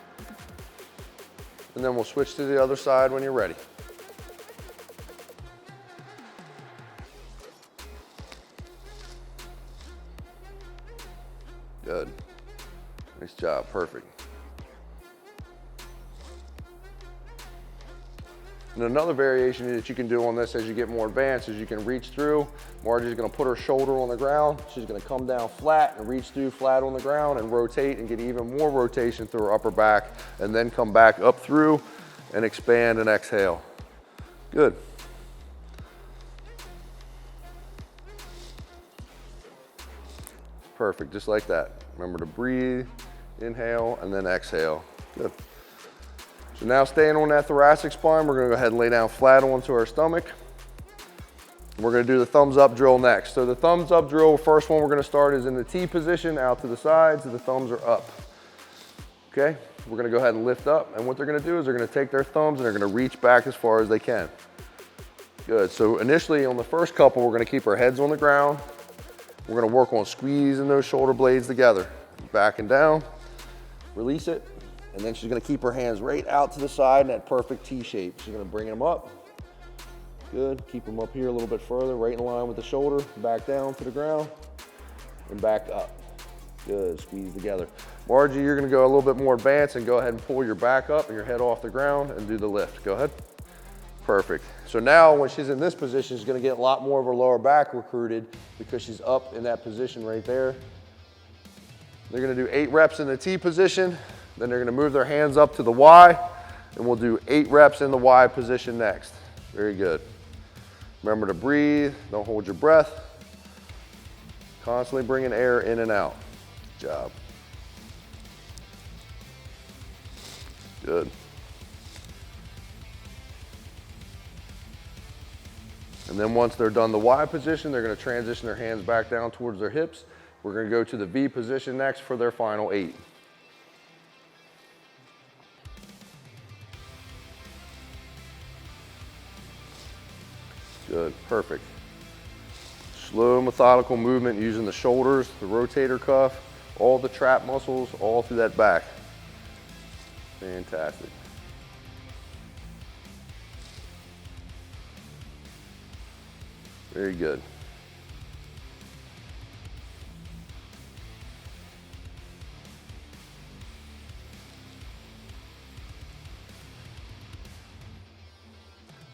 A: And then we'll switch to the other side when you're ready. Good. Nice job, perfect. And another variation that you can do on this as you get more advanced is you can reach through. Margie's gonna put her shoulder on the ground. She's gonna come down flat and reach through flat on the ground and rotate and get even more rotation through her upper back, and then come back up through and expand and exhale. Good. Perfect, just like that. Remember to breathe, inhale, and then exhale. Good. So now staying on that thoracic spine, we're gonna go ahead and lay down flat onto our stomach. We're gonna do the thumbs up drill next. So the thumbs up drill, first one we're gonna start is in the T position, out to the sides, the thumbs are up. Okay, we're gonna go ahead and lift up, and what they're gonna do is they're gonna take their thumbs and they're gonna reach back as far as they can. Good, so initially on the first couple, we're gonna keep our heads on the ground. We're gonna work on squeezing those shoulder blades together. Back and down, release it, and then she's gonna keep her hands right out to the side in that perfect T shape. She's gonna bring them up. Good, keep them up here a little bit further, right in line with the shoulder, back down to the ground, and back up. Good, squeeze together. Margie, you're gonna go a little bit more advanced and go ahead and pull your back up and your head off the ground and do the lift. Go ahead. Perfect. So now when she's in this position, she's gonna get a lot more of her lower back recruited because she's up in that position right there. They're gonna do 8 reps in the T position, then they're gonna move their hands up to the Y, and we'll do 8 reps in the Y position next. Very good. Remember to breathe, don't hold your breath. Constantly bringing air in and out. Good job. Good. And then once they're done the Y position, they're gonna transition their hands back down towards their hips. We're gonna go to the V position next for their final 8. Good, perfect. Slow, methodical movement using the shoulders, the rotator cuff, all the trap muscles, all through that back. Fantastic. Very good.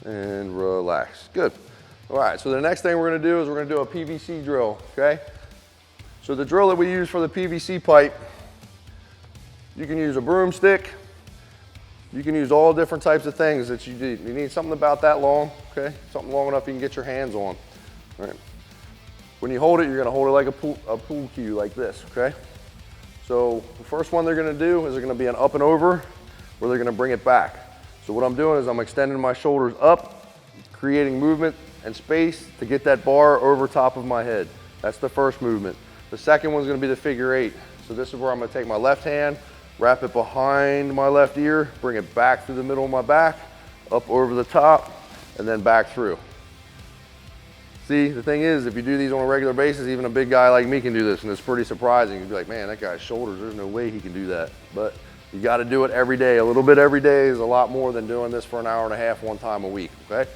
A: And relax. Good. All right, so the next thing we're gonna do is we're gonna do a PVC drill, okay? So the drill that we use for the PVC pipe, you can use a broomstick, you can use all different types of things that you need. You need something about that long, okay? Something long enough you can get your hands on, all right? When you hold it, you're gonna hold it like a pool cue like this, okay? So the first one they're gonna do is they're gonna be an up and over, where they're gonna bring it back. So what I'm doing is I'm extending my shoulders up, creating movement and space to get that bar over top of my head. That's the first movement. The second one's gonna be the figure 8. So this is where I'm gonna take my left hand, wrap it behind my left ear, bring it back through the middle of my back, up over the top, and then back through. See, the thing is, if you do these on a regular basis, even a big guy like me can do this, and it's pretty surprising. You'd be like, man, that guy's shoulders, there's no way he can do that. But you gotta do it every day. A little bit every day is a lot more than doing this for an hour and a half one time a week, okay?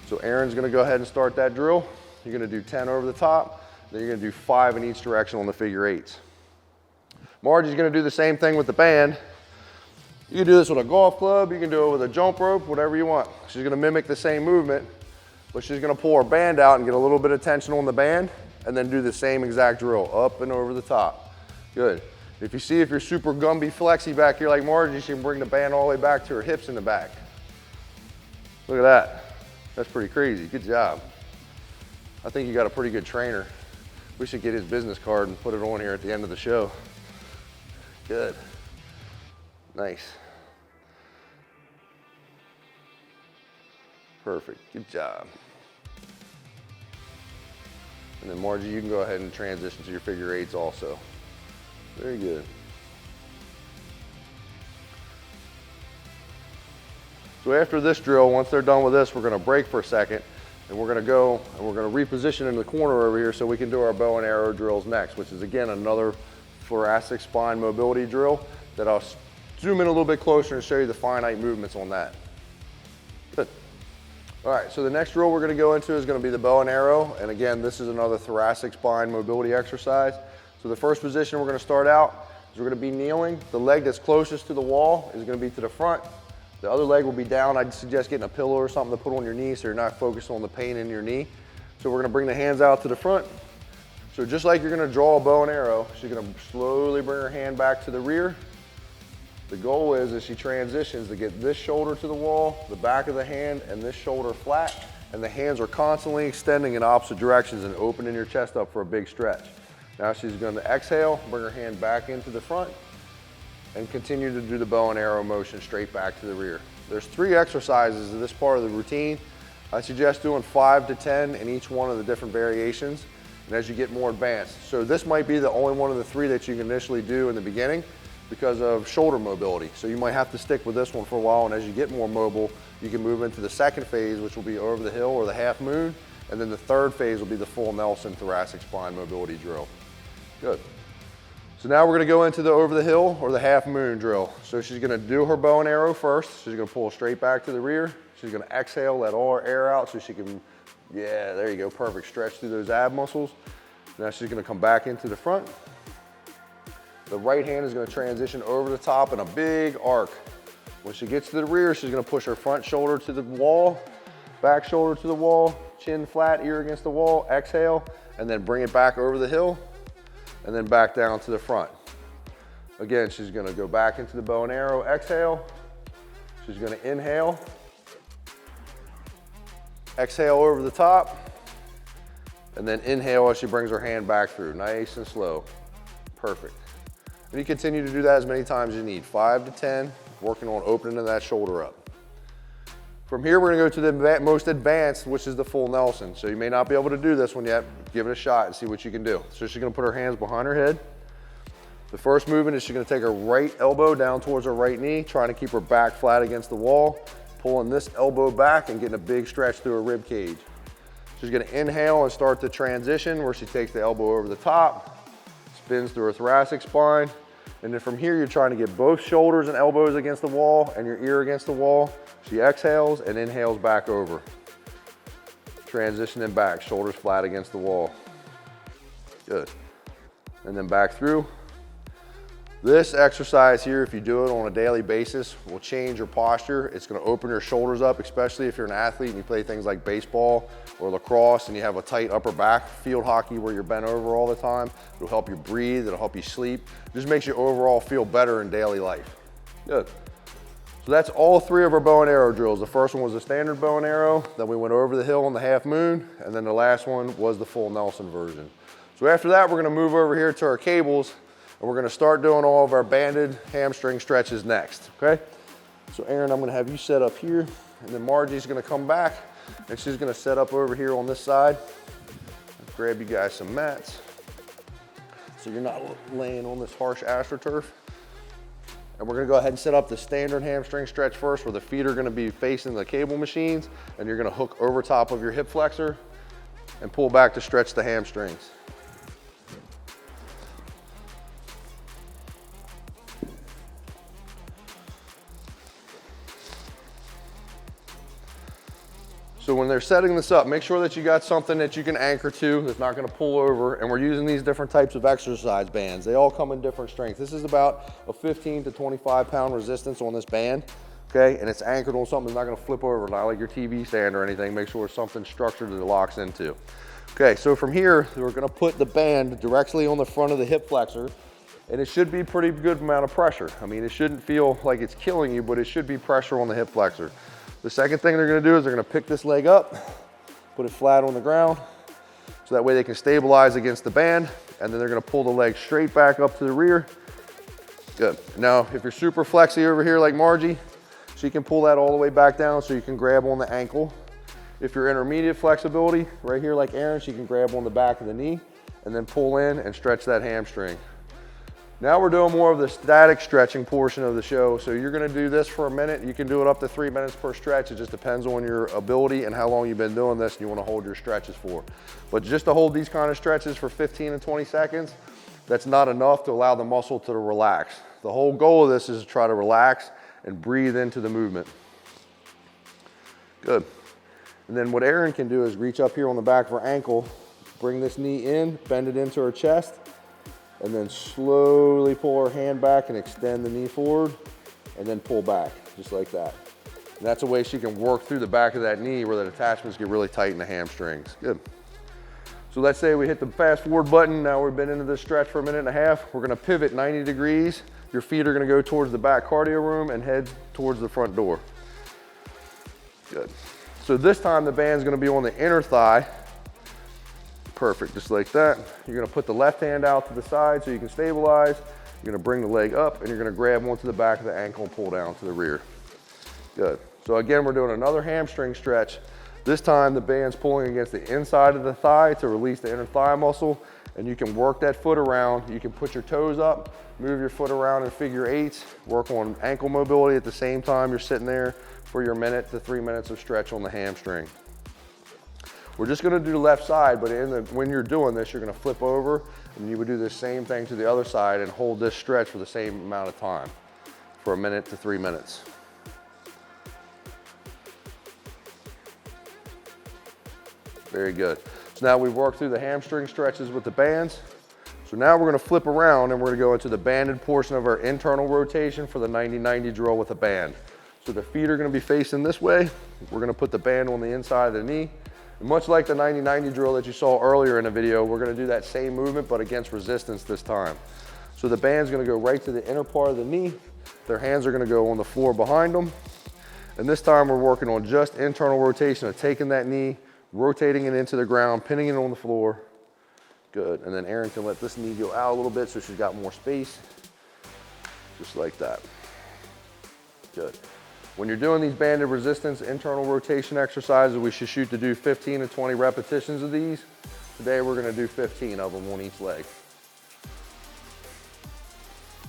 A: So Aaron's gonna go ahead and start that drill. You're gonna do 10 over the top, then you're gonna do 5 in each direction on the figure 8s. Margie's gonna do the same thing with the band. You can do this with a golf club, you can do it with a jump rope, whatever you want. She's gonna mimic the same movement, but she's gonna pull her band out and get a little bit of tension on the band, and then do the same exact drill, up and over the top. Good. If you see if you're super Gumby flexy back here like Margie, she can bring the band all the way back to her hips in the back. Look at that. That's pretty crazy. Good job. I think you got a pretty good trainer. We should get his business card and put it on here at the end of the show. Good. Nice. Perfect. Good job. And then Margie, you can go ahead and transition to your figure 8s also. Very good. So after this drill, once they're done with this, we're gonna break for a second, and we're gonna go and we're gonna reposition in the corner over here so we can do our bow and arrow drills next, which is again another thoracic spine mobility drill that I'll zoom in a little bit closer and show you the finite movements on that. Good. All right, so the next drill we're gonna go into is gonna be the bow and arrow, and again, this is another thoracic spine mobility exercise. So the first position we're gonna start out is we're gonna be kneeling. The leg that's closest to the wall is gonna be to the front. The other leg will be down. I'd suggest getting a pillow or something to put on your knee so you're not focused on the pain in your knee. So we're gonna bring the hands out to the front. So just like you're gonna draw a bow and arrow, she's gonna slowly bring her hand back to the rear. The goal is, as she transitions, to get this shoulder to the wall, the back of the hand, and this shoulder flat, and the hands are constantly extending in opposite directions and opening your chest up for a big stretch. Now she's gonna exhale, bring her hand back into the front, and continue to do the bow and arrow motion straight back to the rear. There's 3 exercises in this part of the routine. I suggest doing 5 to 10 in each one of the different variations, and as you get more advanced. So this might be the only one of the 3 that you can initially do in the beginning because of shoulder mobility. So you might have to stick with this one for a while, and as you get more mobile, you can move into the second phase, which will be over the hill or the half moon, and then the third phase will be the full Nelson thoracic spine mobility drill. Good. So now we're gonna go into the over the hill or the half moon drill. So she's gonna do her bow and arrow first. She's gonna pull straight back to the rear. She's gonna exhale, let all her air out so she can, yeah, there you go, perfect. Stretch through those ab muscles. Now she's gonna come back into the front. The right hand is gonna transition over the top in a big arc. When she gets to the rear, she's gonna push her front shoulder to the wall, back shoulder to the wall, chin flat, ear against the wall, exhale, and then bring it back over the hill, and then back down to the front. Again, she's gonna go back into the bow and arrow, exhale. She's gonna inhale, exhale over the top, and then inhale as she brings her hand back through, nice and slow. Perfect. And you continue to do that as many times as you need, 5 to 10, working on opening that shoulder up. From here, we're gonna go to the most advanced, which is the full Nelson. So you may not be able to do this one yet. Give it a shot and see what you can do. So she's gonna put her hands behind her head. The first movement is she's gonna take her right elbow down towards her right knee, trying to keep her back flat against the wall, pulling this elbow back and getting a big stretch through her rib cage. She's gonna inhale and start the transition where she takes the elbow over the top, spins through her thoracic spine, and then from here, you're trying to get both shoulders and elbows against the wall and your ear against the wall. She exhales and inhales back over. Transitioning back, shoulders flat against the wall. Good. And then back through. This exercise here, if you do it on a daily basis, will change your posture. It's gonna open your shoulders up, especially if you're an athlete and you play things like baseball or lacrosse and you have a tight upper back, field hockey where you're bent over all the time. It'll help you breathe, it'll help you sleep. It just makes you overall feel better in daily life. Good. So that's all three of our bow and arrow drills. The first one was a standard bow and arrow, then we went over the hill on the half moon, and then the last one was the full Nelson version. So after that, we're gonna move over here to our cables, and we're gonna start doing all of our banded hamstring stretches next, okay? So Aaron, I'm gonna have you set up here, and then Margie's gonna come back, and she's gonna set up over here on this side. Grab you guys some mats, so you're not laying on this harsh AstroTurf. And we're gonna go ahead and set up the standard hamstring stretch first, where the feet are gonna be facing the cable machines, and you're gonna hook over top of your hip flexor and pull back to stretch the hamstrings. So when they're setting this up, make sure that you got something that you can anchor to that's not gonna pull over, and we're using these different types of exercise bands. They all come in different strengths. This is about a 15 to 25 pound resistance on this band, okay? And it's anchored on something that's not gonna flip over, not like your TV stand or anything. Make sure it's something structured that it locks into. Okay, so from here, we're gonna put the band directly on the front of the hip flexor, and it should be pretty good amount of pressure. I mean, it shouldn't feel like it's killing you, but it should be pressure on the hip flexor. The second thing they're gonna do is they're gonna pick this leg up, put it flat on the ground, so that way they can stabilize against the band, and then they're gonna pull the leg straight back up to the rear. Good. Now, if you're super flexy over here like Margie, she can pull that all the way back down so you can grab on the ankle. If you're intermediate flexibility, right here like Aaron, she can grab on the back of the knee and then pull in and stretch that hamstring. Now we're doing more of the static stretching portion of the show. So you're gonna do this for a minute. You can do it up to 3 minutes per stretch. It just depends on your ability and how long you've been doing this and you wanna hold your stretches for. But just to hold these kind of stretches for 15 and 20 seconds, that's not enough to allow the muscle to relax. The whole goal of this is to try to relax and breathe into the movement. Good. And then what Erin can do is reach up here on the back of her ankle, bring this knee in, bend it into her chest, and then slowly pull her hand back and extend the knee forward, and then pull back, just like that. And that's a way she can work through the back of that knee where the attachments get really tight in the hamstrings. Good. So let's say we hit the fast forward button. Now we've been into this stretch for a minute and a half. We're gonna pivot 90 degrees. Your feet are gonna go towards the back cardio room and head towards the front door. Good. So this time the band's gonna be on the inner thigh. Perfect, just like that. You're gonna put the left hand out to the side so you can stabilize. You're gonna bring the leg up and you're gonna grab onto the back of the ankle and pull down to the rear. Good. So again, we're doing another hamstring stretch. This time the band's pulling against the inside of the thigh to release the inner thigh muscle, and you can work that foot around. You can put your toes up, move your foot around in figure eights, work on ankle mobility at the same time you're sitting there for your minute to 3 minutes of stretch on the hamstring. We're just gonna do the left side, but when you're doing this, you're gonna flip over and you would do the same thing to the other side and hold this stretch for the same amount of time, for a minute to 3 minutes. Very good. So now we've worked through the hamstring stretches with the bands. So now we're gonna flip around and we're gonna go into the banded portion of our internal rotation for the 90-90 drill with a band. So the feet are gonna be facing this way. We're gonna put the band on the inside of the knee. And much like the 90-90 drill that you saw earlier in the video, we're gonna do that same movement, but against resistance this time. So the band's gonna go right to the inner part of the knee. Their hands are gonna go on the floor behind them. And this time we're working on just internal rotation of taking that knee, rotating it into the ground, pinning it on the floor. Good. And then Erin can let this knee go out a little bit so she's got more space. Just like that. Good. When you're doing these banded resistance internal rotation exercises, we should shoot to do 15 to 20 repetitions of these. Today we're gonna do 15 of them on each leg.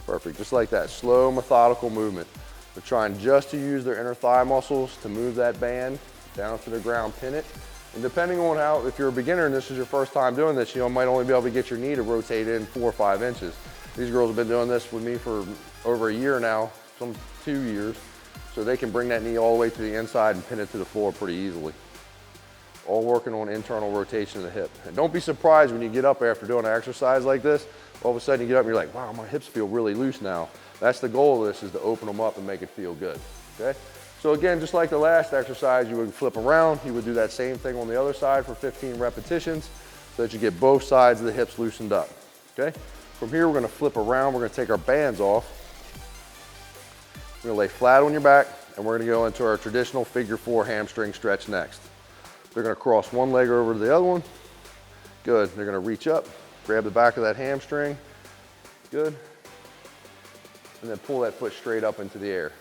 A: Perfect, just like that, slow, methodical movement. We're trying just to use their inner thigh muscles to move that band down to the ground, pin it. And depending on how, if you're a beginner and this is your first time doing this, you might only be able to get your knee to rotate in 4 or 5 inches. These girls have been doing this with me for over a year now, some 2 years. So they can bring that knee all the way to the inside and pin it to the floor pretty easily. All working on internal rotation of the hip. And don't be surprised when you get up after doing an exercise like this, all of a sudden you get up and you're like, wow, my hips feel really loose now. That's the goal of this, is to open them up and make it feel good, okay? So again, just like the last exercise, you would flip around, you would do that same thing on the other side for 15 repetitions so that you get both sides of the hips loosened up, okay? From here, we're gonna flip around, we're gonna take our bands off. We're gonna lay flat on your back, and we're gonna go into our traditional figure 4 hamstring stretch next. They're gonna cross one leg over to the other one. Good, they're gonna reach up, grab the back of that hamstring, good. And then pull that foot straight up into the air.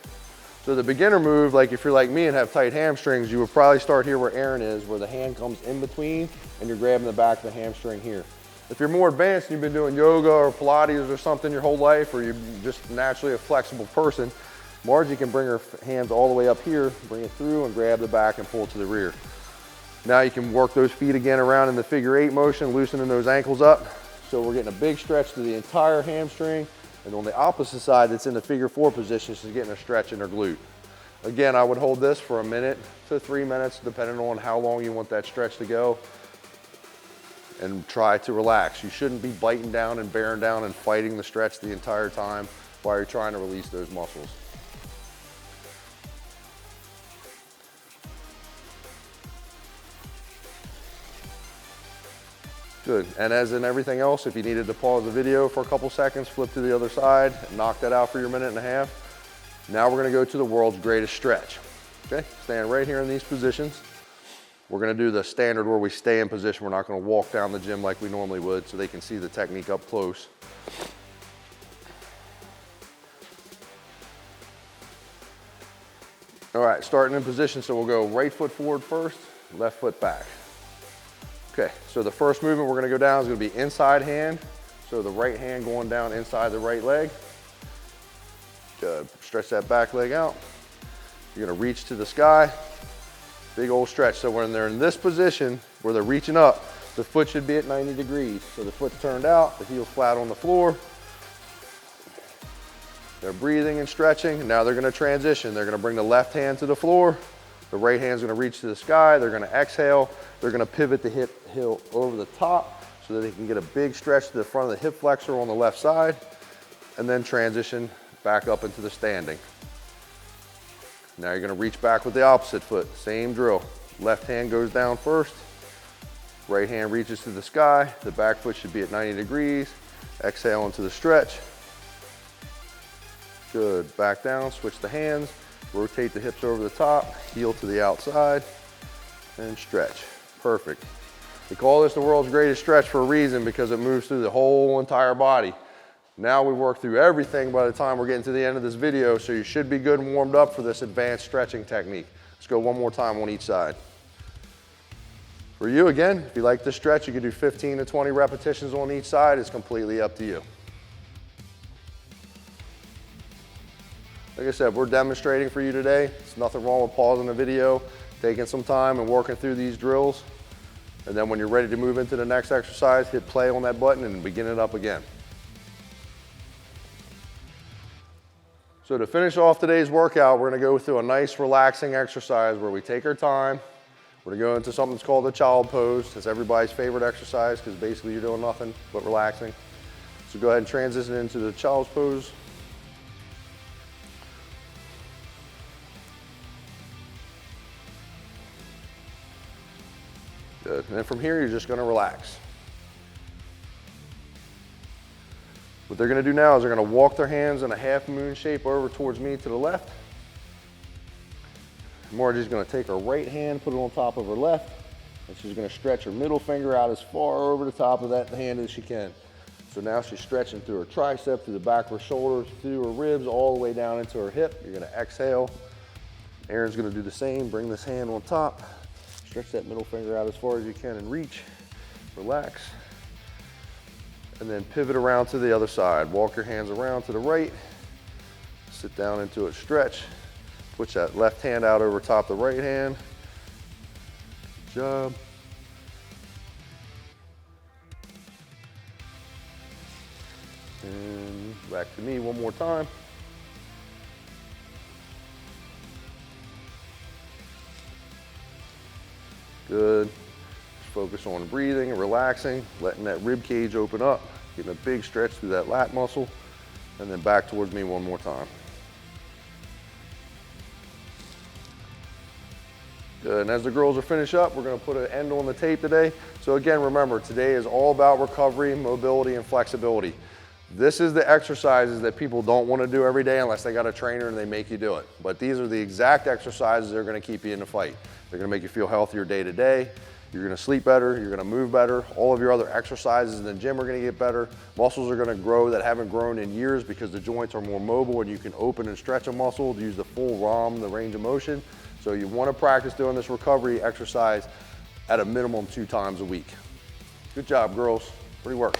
A: So the beginner move, like if you're like me and have tight hamstrings, you would probably start here where Aaron is, where the hand comes in between and you're grabbing the back of the hamstring here. If you're more advanced and you've been doing yoga or Pilates or something your whole life, or you're just naturally a flexible person, Margie can bring her hands all the way up here, bring it through and grab the back and pull to the rear. Now you can work those feet again around in the figure 8 motion, loosening those ankles up. So we're getting a big stretch to the entire hamstring. And on the opposite side that's in the figure 4 position, she's getting a stretch in her glute. Again, I would hold this for 1 minute to 3 minutes, depending on how long you want that stretch to go. And try to relax. You shouldn't be biting down and bearing down and fighting the stretch the entire time while you're trying to release those muscles. Good, and as in everything else, if you needed to pause the video for a couple seconds, flip to the other side, and knock that out for your 1.5 minutes. Now we're gonna go to the world's greatest stretch. Okay, stand right here in these positions. We're gonna do the standard where we stay in position. We're not gonna walk down the gym like we normally would, so they can see the technique up close. All right, starting in position, so we'll go right foot forward first, left foot back. Okay, so the first movement we're gonna go down is gonna be inside hand. So the right hand going down inside the right leg. Good, stretch that back leg out. You're gonna reach to the sky. Big old stretch. So when they're in this position where they're reaching up, the foot should be at 90 degrees. So the foot's turned out, the heel flat on the floor. They're breathing and stretching. Now they're gonna transition. They're gonna bring the left hand to the floor. The right hand's gonna reach to the sky. They're gonna exhale. They're gonna pivot the hip heel over the top so that they can get a big stretch to the front of the hip flexor on the left side, and then transition back up into the standing. Now you're gonna reach back with the opposite foot. Same drill. Left hand goes down first. Right hand reaches to the sky. The back foot should be at 90 degrees. Exhale into the stretch. Good, back down, switch the hands. Rotate the hips over the top, heel to the outside, and stretch. Perfect. We call this the world's greatest stretch for a reason, because it moves through the whole entire body. Now we work through everything by the time we're getting to the end of this video, so you should be good and warmed up for this advanced stretching technique. Let's go one more time on each side. For you, again, if you like this stretch, you can do 15 to 20 repetitions on each side. It's completely up to you. Like I said, we're demonstrating for you today. There's nothing wrong with pausing the video, taking some time and working through these drills. And then when you're ready to move into the next exercise, hit play on that button and begin it up again. So to finish off today's workout, we're gonna go through a nice relaxing exercise where we take our time. We're gonna go into something that's called the child pose. It's everybody's favorite exercise because basically you're doing nothing but relaxing. So go ahead and transition into the child's pose. Good. And then from here, you're just gonna relax. What they're gonna do now is they're gonna walk their hands in a half moon shape over towards me to the left. Margie's gonna take her right hand, put it on top of her left, and she's gonna stretch her middle finger out as far over the top of that hand as she can. So now she's stretching through her tricep, through the back of her shoulders, through her ribs, all the way down into her hip. You're gonna exhale, Aaron's gonna do the same. Bring this hand on top. Stretch that middle finger out as far as you can and reach. Relax. And then pivot around to the other side. Walk your hands around to the right. Sit down into it, stretch. Put that left hand out over top the right hand. Good job. And back to me one more time. Good. Just focus on breathing and relaxing, letting that rib cage open up, getting a big stretch through that lat muscle, and then back towards me one more time. Good, and as the girls are finished up, we're gonna put an end on the tape today. So again, remember, today is all about recovery, mobility, and flexibility. This is the exercises that people don't wanna do every day unless they got a trainer and they make you do it. But these are the exact exercises that are gonna keep you in the fight. They're gonna make you feel healthier day to day. You're gonna sleep better, you're gonna move better. All of your other exercises in the gym are gonna get better. Muscles are gonna grow that haven't grown in years because the joints are more mobile and you can open and stretch a muscle to use the full ROM, the range of motion. So you wanna practice doing this recovery exercise at a minimum 2 times a week. Good job, girls. Pretty work.